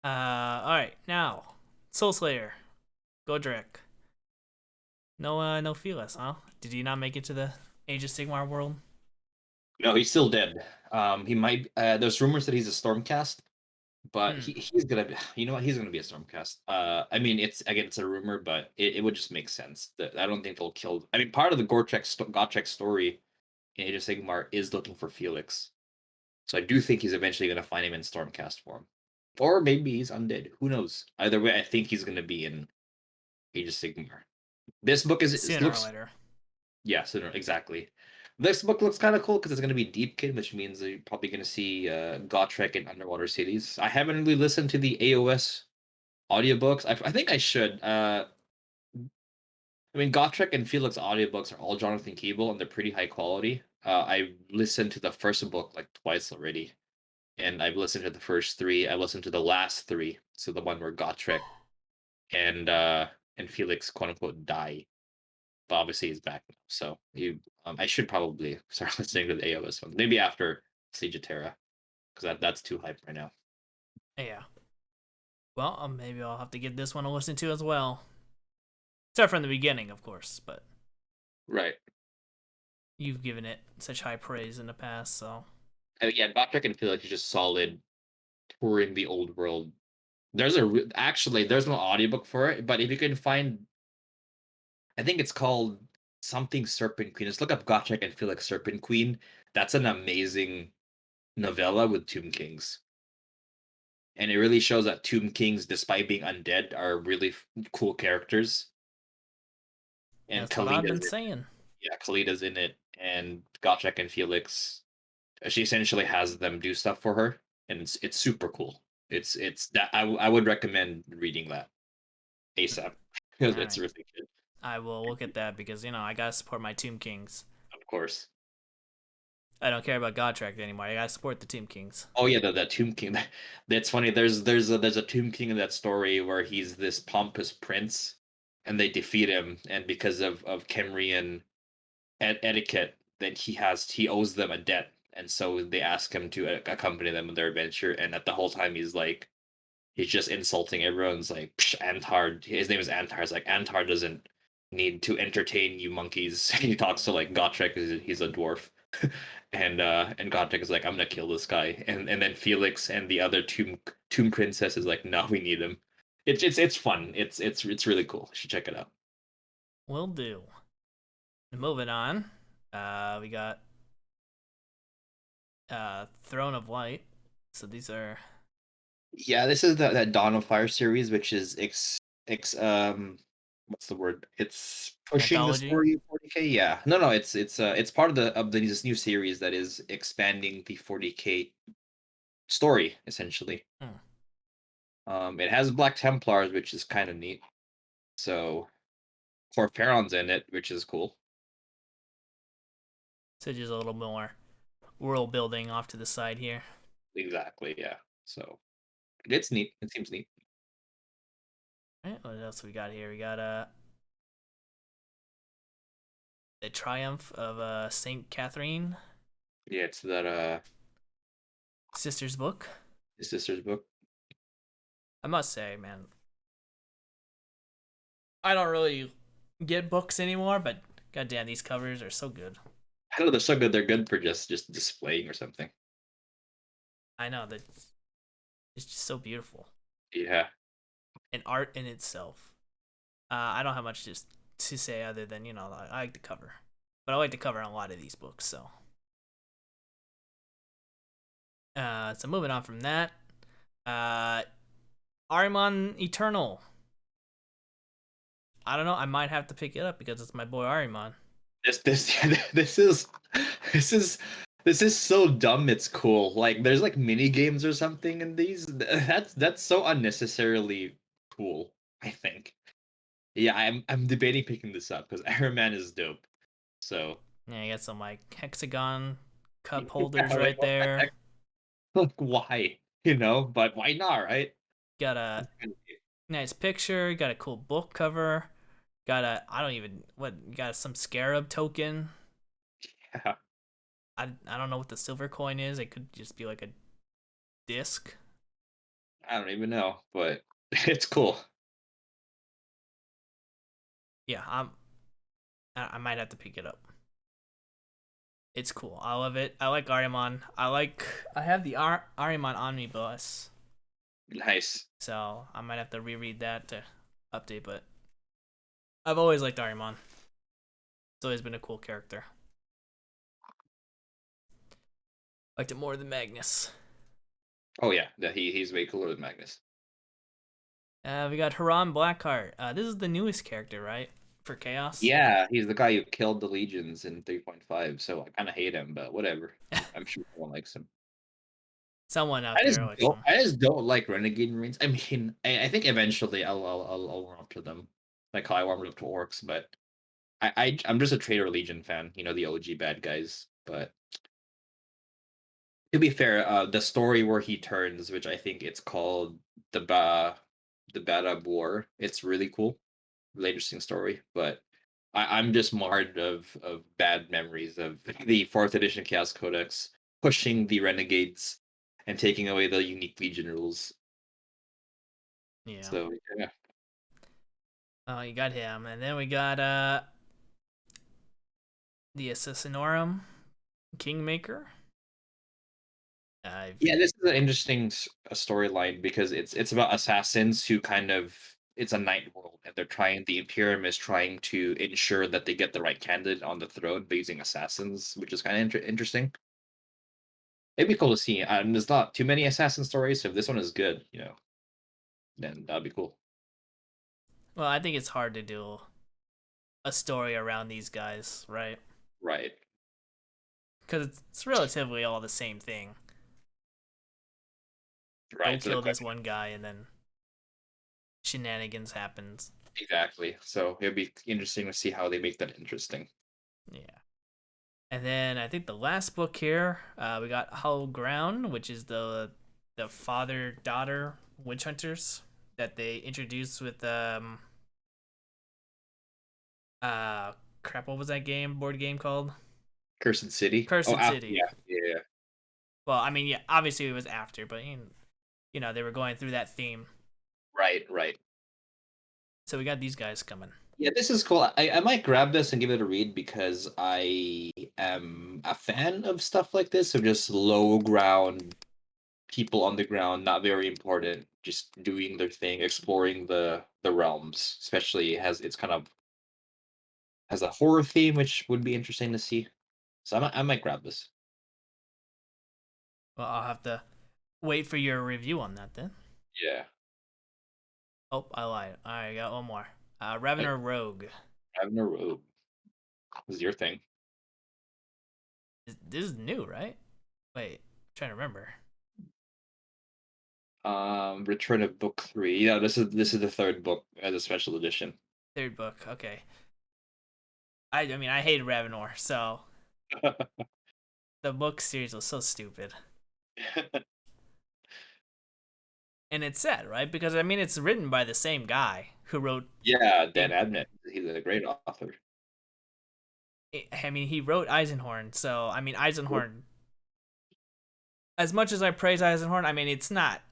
All right, now Soul Slayer, Godric. No, no Fearless, huh? Did he not make it to the Age of Sigmar world? No, he's still dead. He might. There's rumors that he's a Stormcast, but Hmm. he's gonna be. You know what? He's gonna be a Stormcast. I mean, it's a rumor, but it would just make sense. That I don't think they'll kill. I mean, part of the Gotrek story in Age of Sigmar is looking for Felix. So I do think he's eventually gonna find him in Stormcast form, or maybe he's undead. Who knows? Either way, I think he's gonna be in Age of Sigmar. This book is Sooner or looks later. Yeah, so exactly. This book looks kind of cool because it's going to be Deepkin, which means you're probably going to see Gotrek in underwater cities. I haven't really listened to the AOS audiobooks. I think I should. I mean, Gotrek and Felix audiobooks are all Jonathan Keeble, and they're pretty high quality. I listened to the first book like twice already, and I've listened to the first three. I listened to the last three, so the one where Gotrek and Felix quote unquote die. But obviously he's back now. So I should probably start listening to the AOS one. Maybe after Siege of Terra, because that's too hype right now. Yeah. Well, maybe I'll have to give this one a listen to as well. Start from the beginning, of course, but Right. you've given it such high praise in the past, so Yeah, Gotrek and Felix is just solid touring the old world. Actually there's no audiobook for it, but if you can find, I think it's called something Serpent Queen. Just look up Gotrek and Felix Serpent Queen. That's an amazing novella with Tomb Kings. And it really shows that Tomb Kings, despite being undead, are really cool characters. And that's what I've been Kalida's saying. Yeah, Kalida's in it, and Gotrek and Felix. She essentially has them do stuff for her, and it's super cool. It's that I would recommend reading that ASAP All because it's right. really good. I will look at that because, I gotta support my Tomb Kings. Of course. I don't care about Godtrack anymore. I gotta support the Tomb Kings. Oh yeah, that Tomb King. That's funny. There's a Tomb King in that story where he's this pompous prince, and they defeat him, and because of Kemrian etiquette, then he owes them a debt, and so they ask him to accompany them on their adventure. And at the whole time, he's just insulting everyone's like Antar. His name is Antar. It's like Antar doesn't need to entertain you monkeys. He talks to like Gotrek. He's a dwarf, and Gotrek is like, I'm gonna kill this guy. And then Felix and the other tomb princess is like, no, we need him. It's fun. It's really cool. You should check it out. Will do. Moving on. We got Throne of Light. So these are Yeah, this is that Dawn of Fire series, which is what's the word? It's pushing the anthology. story of 40K. Yeah. No, it's part of this new series that is expanding the 40K story, essentially. Hmm. It has Black Templars, which is kind of neat. So Corferon's in it, which is cool. So just a little more world building off to the side here. Exactly, yeah. So it's neat. It seems neat. All right, what else we got here? We got the Triumph of Saint Catherine, Yeah, it's that Sister's Book. his sister's book. I must say, man, I don't really get books anymore, but goddamn, these covers are so good. I don't know, they're so good. They're good for just displaying or something. I know that it's just so beautiful, Yeah. and art in itself. I don't have much just to say other than I like the cover, but I like the cover on a lot of these books. So moving on from that, uh, Ariman Eternal. I don't know. I might have to pick it up because it's my boy Ariman. This this is this is this is so dumb it's cool. Like there's like mini games or something in these. That's so unnecessarily cool, I think. Yeah, I'm debating picking this up because Iron Man is dope. So Yeah, I got some like hexagon cup Yeah, holders like right what the there. heck? Like why? But why not, right? Got a It's kind of cute. nice picture. Got a cool book cover. Got a I don't even what got some scarab token. Yeah, I don't know what the silver coin is. It could just be like a disc. I don't even know, but it's cool. Yeah, I might have to pick it up. It's cool. I love it. I like Ariman. I have the Ariman Omnibus, Nice. so I might have to reread that to update. But I've always liked Ariman. It's always been a cool character. Liked it more than Magnus. Oh yeah, he's way cooler than Magnus. We got Haran Blackheart. This is the newest character, right? For Chaos. Yeah, he's the guy who killed the legions in 3.5, so I kind of hate him, but whatever. I'm sure no one likes him. Someone out there likes him. I just don't like Renegade Marines. I mean, I think eventually I'll warm up to them, like how I warmed up to Orcs. But I'm just a Traitor Legion fan. You know, the OG bad guys. But to be fair, the story where he turns, which I think it's called the Bad War, it's really cool, really interesting story. But I'm just marred of bad memories of the fourth edition Chaos Codex pushing the renegades and taking away the unique Legion rules. Yeah. So yeah, Oh, you got him, and then we got the Assassinorum Kingmaker. I've yeah, this is an interesting storyline because it's about assassins who kind of it's a night world and they're trying the Imperium is trying to ensure that they get the right candidate on the throne by using assassins, which is kind of interesting. It'd be cool to see. There's not too many assassin stories, so if this one is good, then that'd be cool. well, I think it's hard to do a story around these guys, right? Right, Because it's relatively all the same thing. Go right. So the kill this question one guy, and then shenanigans happens. exactly. So it'd be interesting to see how they make that interesting. Yeah. And then I think the last book here, we got Hollow Ground, which is the father daughter witch hunters that they introduced with crap, what was that board game called? Cursed City. Oh, Cursed City. yeah, yeah. Well, I mean, yeah, obviously it was after, but they were going through that theme. Right, right. So we got these guys coming. Yeah, this is cool. I might grab this and give it a read because I am a fan of stuff like this, of just low ground people on the ground, not very important, just doing their thing, exploring the realms. Especially has it's kind of has a horror theme, which would be interesting to see. So I might grab this. Well, I'll have to wait for your review on that then. Yeah, Oh, I lied. I got one more. like Revenor Rogue. having a robe is your thing. This is new, right? Wait, I'm trying to remember. Return of Book 3. Yeah, this is the third book as a special edition. Third book. Okay. I mean, I hated Ravenor, so the book series was so stupid. And it's sad, right? Because I mean, it's written by the same guy who wrote. Yeah, Dan In, Abnett. He's a great author. I mean, he wrote Eisenhorn, so I mean, Eisenhorn. As much as I praise Eisenhorn, I mean, it's not.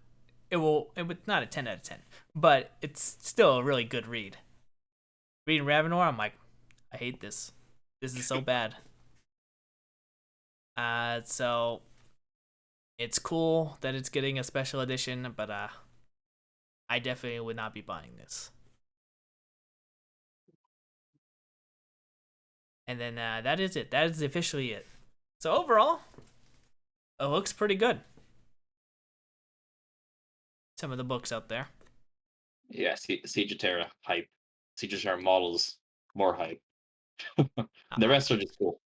It was not a 10 out of 10, but it's still a really good read. Reading Ravenor, I'm like, I hate this. This is so bad. So it's cool that it's getting a special edition, but I definitely would not be buying this. And then that is it. That is officially it. So overall, it looks pretty good. Some of the books out there. Yeah, Siege of Terra hype. Siege of Terra models more hype. The Uh, rest are just cool.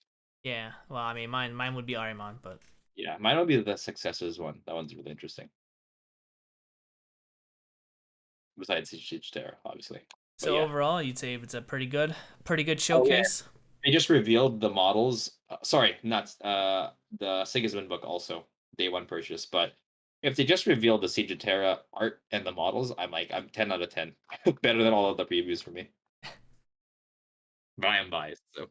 yeah. Well, I mean, mine would be Ariman, but Yeah, mine will be the successors one. That one's really interesting. Besides Siege of Terra, obviously. But so yeah. overall, you'd say it's a pretty good Oh yeah. showcase. They just revealed the models sorry, not the Sigismund book also day one purchase, but if they just revealed the Siege of Terra art and the models, I'm 10 out of 10. Better than all of the previews for me. But I am biased, so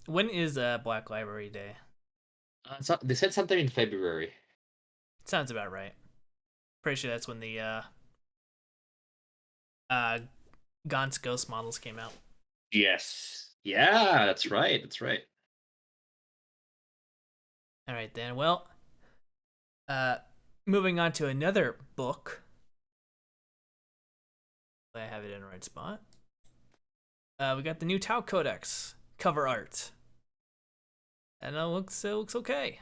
When is Black Library Day? they said something in February. Sounds about right. Pretty sure that's when the uh Gaunt's Ghost models came out. Yes. Yeah, that's right. That's right. All right then. Well, uh, moving on to another book. I have it in the right spot. We got the new Tau Codex cover art, and it looks okay.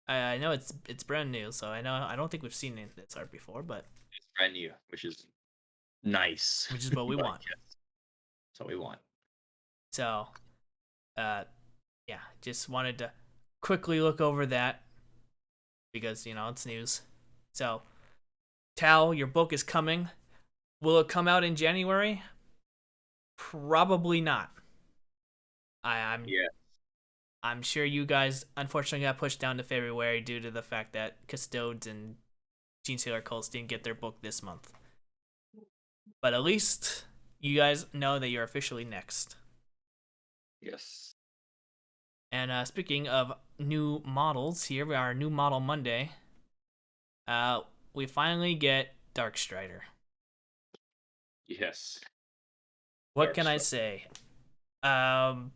I know it's brand new, so I don't think we've seen this art before, but It's brand new, which is nice. which is what we But want. yes, that's what we want. So, uh, yeah, just wanted to quickly look over that because it's news. So, Tal, your book is coming. Will it come out in January? Probably not. I'm Yeah. I'm sure you guys unfortunately got pushed down to February due to the fact that Custodes and Gene Sailor Cults didn't get their book this month. But at least you guys know that you're officially next. Yes. And speaking of new models, here we are, new model Monday. We finally get Dark Strider. Yes. What Dark can I Stripe. say? Um,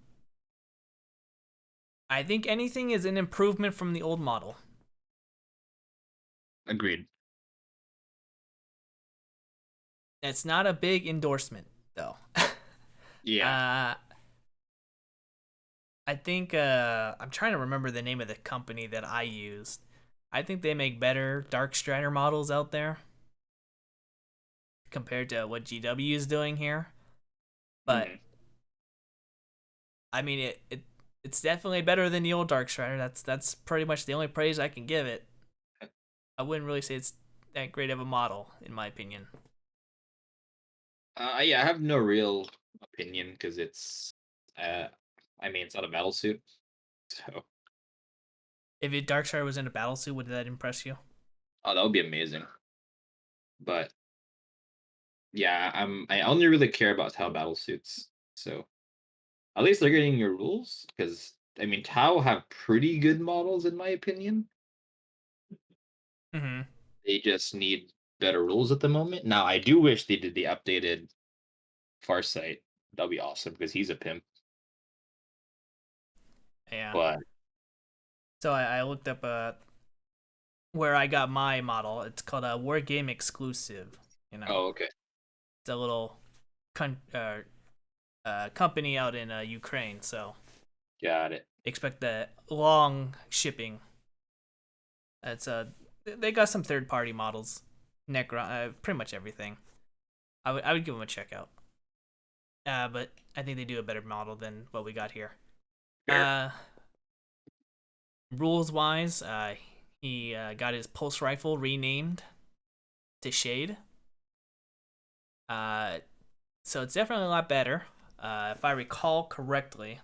I think anything is an improvement from the old model. Agreed. It's not a big endorsement though. Yeah. uh, I think I'm trying to remember the name of the company that I used. I think they make better Dark Strider models out there compared to what GW is doing here. But Mhm. I mean, it's definitely better than the old Dark Strider. That's pretty much the only praise I can give it. I wouldn't really say it's that great of a model, in my opinion. Yeah, I have no real opinion because uh, it's not a battle suit, so If your Dark Strider was in a battle suit, would that impress you? that would be amazing. But yeah, I only really care about Tau battle suits. So at least they're getting your rules because Tau have pretty good models in my opinion. Mm-hmm. They just need better rules at the moment. Now I do wish they did the updated Farsight. That'd be awesome because he's a pimp. Yeah. But So I looked up where I got my model. It's called a War Game Exclusive. oh, okay, It's a little company out in Ukraine, so got it. expect the long shipping. It's they got some third party models, Necron, pretty much everything. I would give them a check out. But I think they do a better model than what we got here. Fair. Uh, rules wise, he got his pulse rifle renamed to Shade. Uh, so it's definitely a lot better. If I recall correctly,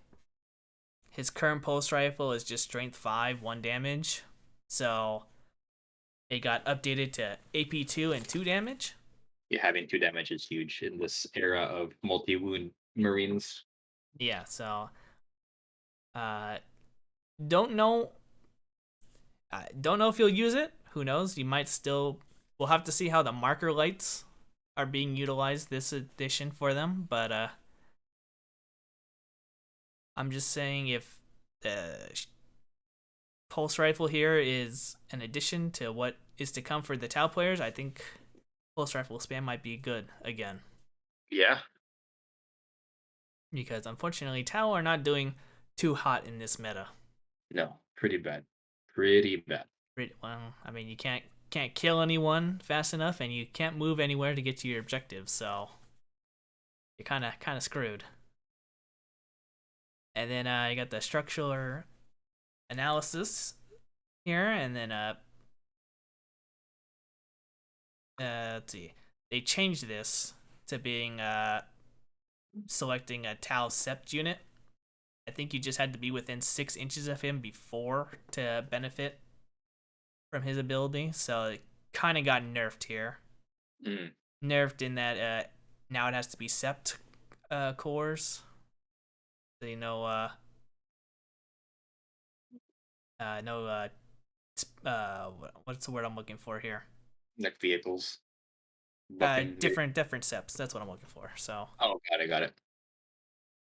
his current pulse rifle is just strength 5, 1 damage. So it got updated to AP2 and 2 damage. Yeah, having 2 damage is huge in this era of multi-wound marines. Yeah, so uh don't know don't know if you'll use it. Who knows? You might still we'll have to see how the marker lights are being utilized this edition for them, but I'm just saying if the pulse rifle here is an addition to what is to come for the Tau players, I think pulse rifle spam might be good again. Yeah. Because unfortunately Tau are not doing too hot in this meta. No, pretty bad. Pretty bad. Well, I mean, you can't kill anyone fast enough, and you can't move anywhere to get to your objectives, so you're kind of screwed. And then you got the structural analysis here, and then let's see, they changed this to being selecting a Tau Sept unit I think you just had to be within 6 inches of him before to benefit from his ability. So it kind of got nerfed here. Mm. Nerfed in that now it has to be sept cores. So no what's the word I'm looking for here? Like vehicles, buffing. Different seps. That's what I'm looking for. So Oh, got it.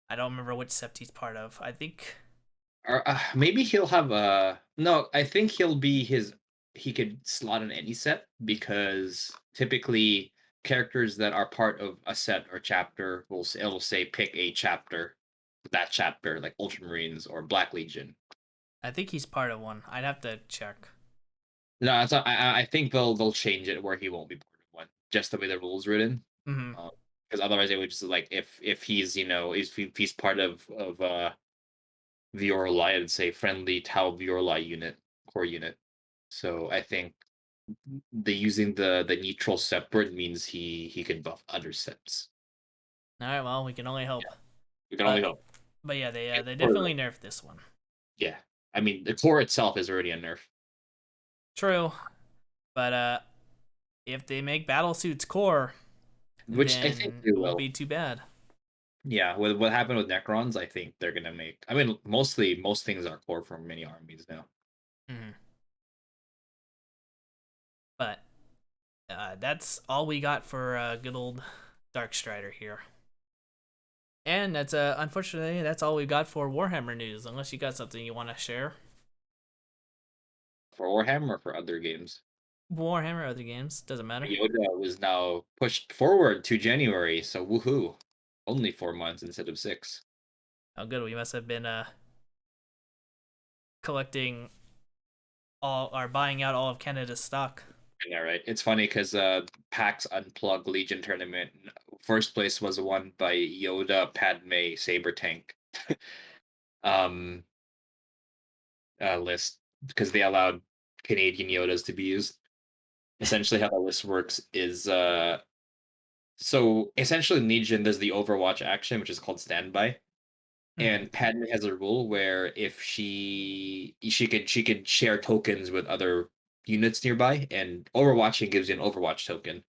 I don't remember which sept he's part of. I think. Or maybe he'll have a no. I think he'll be his. He could slot in any set because typically characters that are part of a set or chapter it'll say pick a chapter, that chapter like Ultramarines or Black Legion. I think he's part of one. I'd have to check. No, it's not, I think they'll change it where he won't be part of one, just the way the rules written. Mm-hmm. Because otherwise, it would just like if he's if he's part of Viorla, I'd say friendly Tau Viorla unit core unit. So I think the using the neutral separate means he can buff other sets. All right. Well, we can only Yeah, hope. we can only But hope. yeah, they Or, definitely nerfed this one. yeah, I mean the core itself is already a nerf, True, but if they make battle suits core, which I think then they it won't will. be too bad. Yeah, with what happened with Necrons, I think they're gonna make. I mean, mostly most things are core from many armies now. Mm-hmm. But that's all we got for good old Dark Strider here. And that's unfortunately that's all we got for Warhammer news. Unless you got something you want to share. For Warhammer or for other games. Warhammer, other games, doesn't matter. Yoda was now pushed forward to January, so woohoo! Only 4 months instead of 6. Oh, good. We must have been collecting all or buying out all of Canada's stock. Yeah, right. It's funny because PAX Unplugged Legion tournament first place was won by Yoda, Padme, Saber Tank. um, list because they allowed Canadian Yodas to be used. Essentially, how that list works is so essentially Legion does the Overwatch action, which is called standby. Hmm. And Padme has a rule where if she could share tokens with other units nearby, and Overwatching gives you an Overwatch token.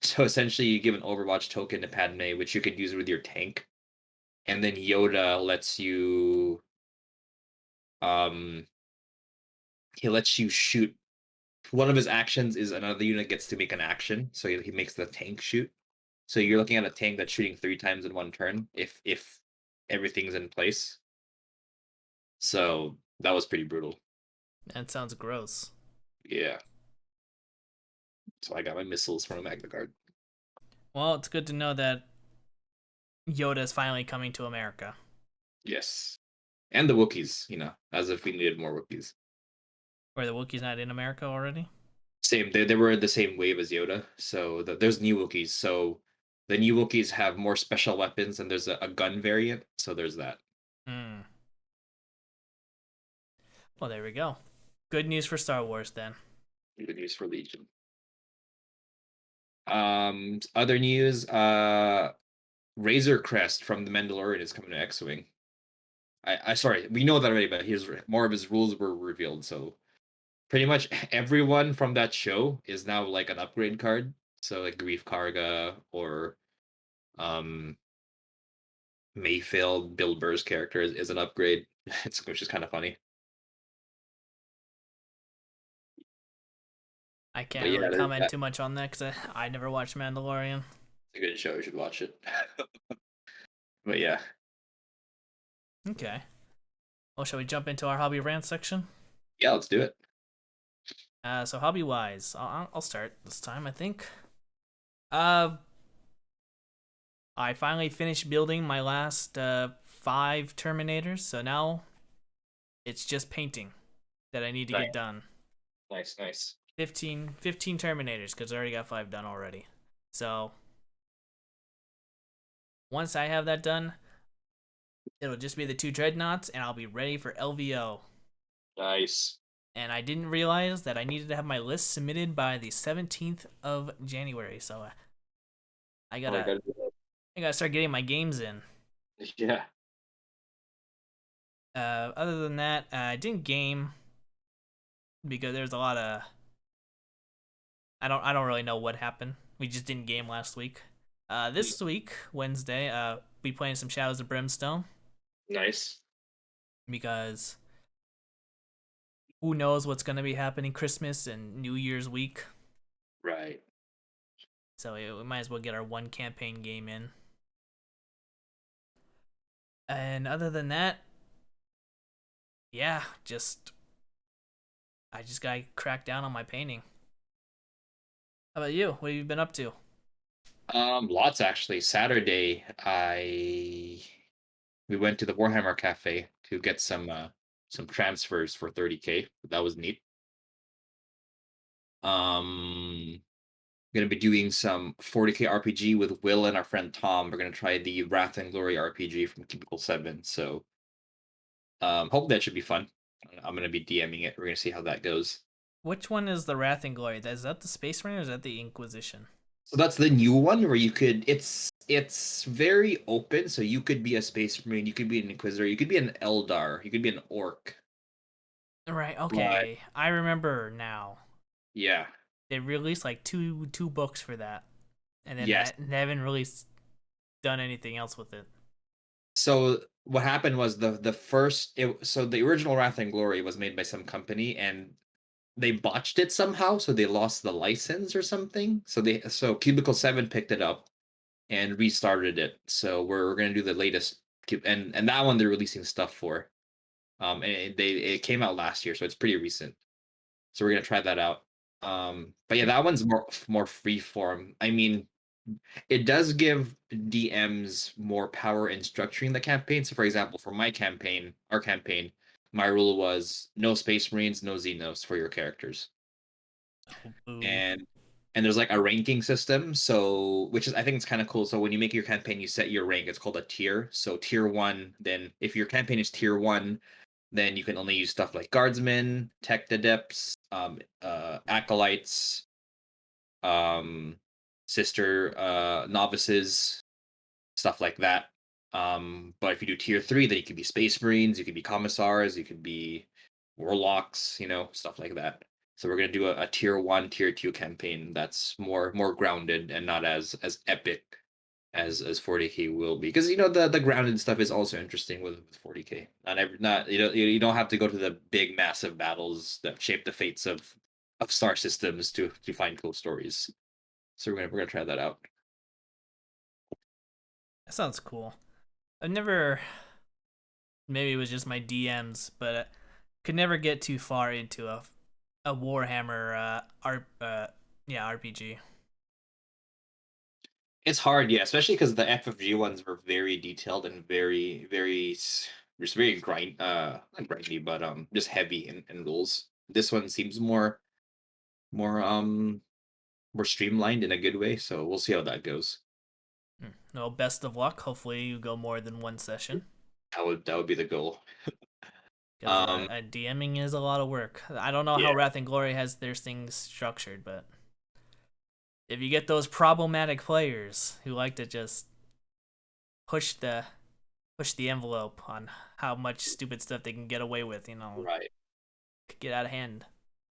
So essentially, you give an Overwatch token to Padme, which you could use with your tank, and then Yoda lets you um he lets you shoot. One of his actions is another unit gets to make an action, so he makes the tank shoot. So you're looking at a tank that's shooting 3 times in one turn if everything's in place. So that was pretty brutal. That sounds gross. Yeah. So I got my missiles from a Magna Guard. Well, it's good to know that Yoda is finally coming to America. Yes. And the Wookiees, as if we needed more Wookiees. Or the Wookiee's not in America already? Same, they were the same wave as Yoda. So there's new Wookiees. So the new Wookiees have more special weapons, and there's a gun variant. So there's that. Hmm. Well, there we go. Good news for Star Wars then. Good news for Legion. Other news, Razor Crest from the Mandalorian is coming to X-Wing. I sorry, we know that already, but here's more of his rules were revealed. So pretty much everyone from that show is now like an upgrade card. So like Grief Karga or um Mayfield, Bill Burr's character is an upgrade. Which is kind of funny. I But can't yeah, really there's comment that. too much on that because I never watched Mandalorian. It's a good show. You should watch it. But yeah, Okay. Well, shall we jump into our hobby rant section? yeah, let's do it. So hobby wise, I'll start this time. I think. Uh, I finally finished building my last 5 Terminators, so now it's just painting that I need to get Nice, done. nice, nice. 15 Terminators because I already got 5 done already. So once I have that done, it'll just be the 2 Dreadnoughts, and I'll be ready for LVO. Nice. And I didn't realize that I needed to have my list submitted by the 17th of January. So I Oh, I gotta gotta do I gotta start getting my games in. that. Yeah. Other than that, I didn't game because there's a lot of I don't really know what happened. We just didn't game last week. Mm, This week, Wednesday, we playing some Shadows of Brimstone nice. because who knows what's gonna be happening Christmas and New Year's week. Right. So we might as well get our one campaign game in. And other than that, yeah, just I just gotta crack down on my painting. How about you? What have you been up to? Lots actually. Saturday, we went to the Warhammer Cafe to get some transfers for 30K. That was neat. Um, gonna be doing some 40K RPG with Will and our friend Tom. We're gonna try the Wrath and Glory RPG from Cubicle 7. So hope that should be fun. I'm gonna be DMing it. We're gonna see how that goes. Which one is the Wrath and Glory? Is that the Space Marine or is that the Inquisition? So that's the new one where you could it's very open, so you could be a space marine, you could be an inquisitor, you could be an eldar, you could be an orc. Right. But Okay, I remember now. yeah. They released like two books for that, and then Yes. they haven't really done anything else with it. So what happened was so the original Wrath and Glory was made by some company and they botched it somehow, so they lost the license or something. So Cubicle 7 picked it up and restarted it. So we're gonna do the latest and that one they're releasing stuff for. And it came out last year, so it's pretty recent. So we're gonna try that out. But yeah, that one's more free form. I mean, it does give DMs more power in structuring the campaign. So for example, for our campaign, my rule was no Space Marines, no Xenos for your characters. Oh, boo. And there's like a ranking system, so which is I think it's kind of cool. So when you make your campaign, you set your rank. It's called a tier. So tier one, then if your campaign is tier one, then you can only use stuff like guardsmen, tech adepts, acolytes, um, sister novices, stuff like that. But if you do tier three, then you could be space marines, you could be commissars, you could be warlocks, stuff like that. So we're gonna do a tier one, tier two campaign that's more grounded and not as epic as 40K will be, because the grounded stuff is also interesting with 40K. Not you don't have to go to the big massive battles that shape the fates of star systems to find cool stories. So we're gonna try that out. That sounds cool. I've never. Maybe it was just my DMs, but could never get too far into a Warhammer yeah, RPG. It's hard, yeah, especially because the FFG ones were very detailed and just very not grindy, but just heavy in rules. This one seems more more streamlined in a good way, so we'll see how that goes. Well, best of luck. Hopefully, you go more than one session That would be the goal. because Um, DMing is a lot of work. I don't know yeah, how Wrath and Glory has their things structured, but if you get those problematic players who like to just push the push the envelope on how much stupid stuff they can get away with, right, could get out of hand.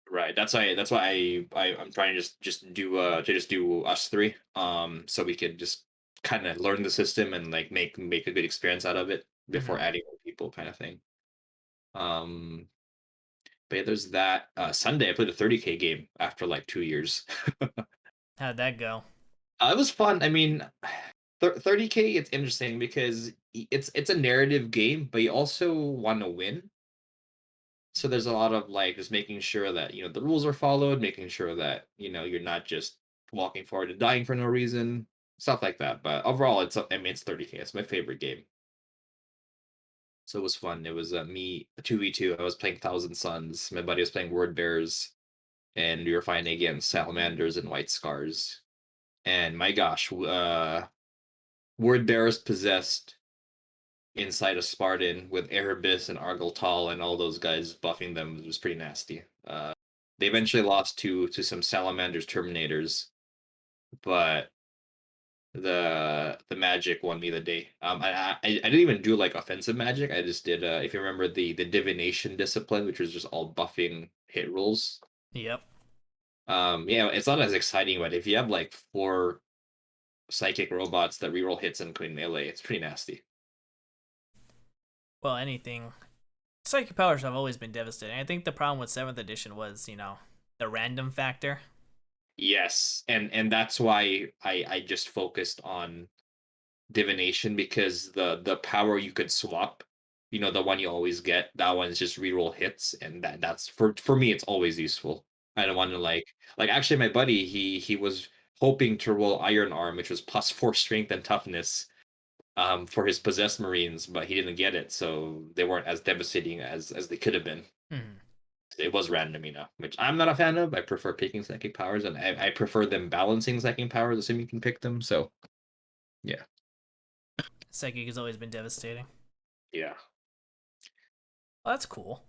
right. I'm trying to just do us three, so we could just kind of learn the system and like make a good experience out of it before Mm-hmm. adding more people, kind of thing. Um, but yeah, there's that. Sunday, I played a 30K game after like 2 years. How'd that go? It was fun. I mean, 30K, it's interesting because it's a narrative game, but you also want to win. So there's a lot of like just making sure that the rules are followed, making sure that you're not just walking forward and dying for no reason, stuff like that. But overall, I mean it's 30K. It's my favorite game. So it was fun. It was me 2v2. I was playing Thousand Suns. My buddy was playing Word Bears, and we were fighting against salamanders and white scars. And my gosh, word bearers possessed inside a Spartan with Erebus and Argyltal and all those guys buffing them. It was pretty nasty. They eventually lost to some salamanders terminators, but the magic won me the day. I didn't even do like offensive magic. I just did if you remember the divination discipline, which was just all buffing hit rolls. Yep. Yeah, it's not as exciting, but if you have like four psychic robots that reroll hits and clean melee, it's pretty nasty. Well, anything. Psychic powers have always been devastating. I think the problem with 7th edition was, the random factor. Yes, and that's why I just focused on divination because the power you could swap, the one you always get, that one's just reroll hits, and that's for me it's always useful. I don't want to like actually my buddy he was hoping to roll Iron Arm, which was +4 strength and toughness for his possessed marines, but he didn't get it, so they weren't as devastating as they could have been. Hmm. It was random enough, which I'm not a fan of. I prefer picking psychic powers, and I prefer them balancing psychic powers, assuming you can pick them. So yeah, Psychic has always been devastating. yeah, Well, that's cool.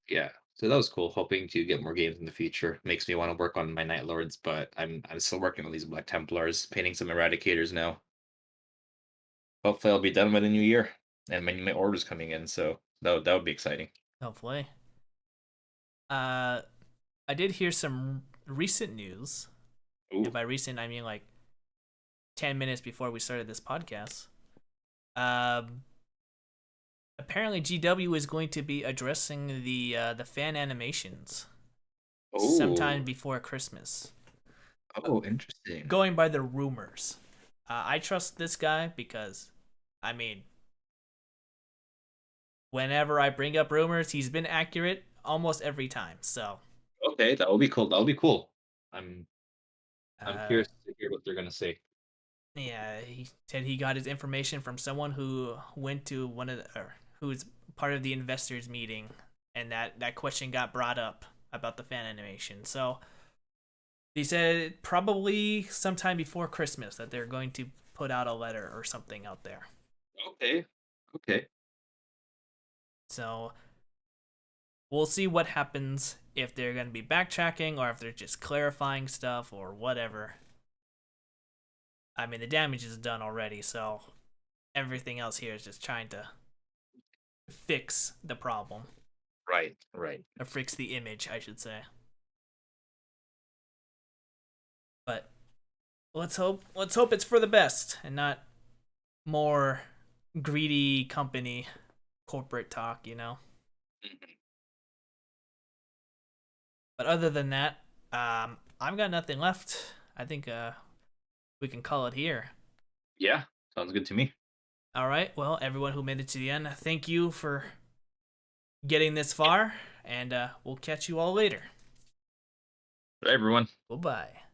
yeah. So that was cool. Hoping to get more games in the future. Makes me want to work on my Night Lords, but I'm still working on these Black Templars, painting some Eradicators now. Hopefully, I'll be done by the new year, and my orders coming in. So that would be exciting. Hopefully. Uh, I did hear some recent news. And Ooh, by recent, I mean like 10 minutes before we started this podcast. Um, Apparently GW is going to be addressing the fan animations sometime oh, before Christmas. oh, interesting. Going by the rumors, I trust this guy because, I mean, whenever I bring up rumors, he's been accurate almost every time. So, Okay, that would be cool. That would be cool. I'm I'm uh, curious to hear what they're gonna say. yeah, he said he got his information from someone who went to one of the, or who's part of the investors meeting, and that question got brought up about the fan animation. So he said probably sometime before Christmas that they're going to put out a letter or something out there. Okay, okay. So we'll see what happens if they're going to be backtracking or if they're just clarifying stuff or whatever. I mean, the damage is done already, so everything else here is just trying to fix the problem Right, right. or fix the image, I should say. But let's hope it's for the best and not more greedy company corporate talk. Mhm. But other than that, I've got nothing left. I think we can call it here. Yeah, sounds good to me. All right. Well, everyone who made it to the end, thank you for getting this far, and we'll catch you all later. Bye, everyone. Bye bye.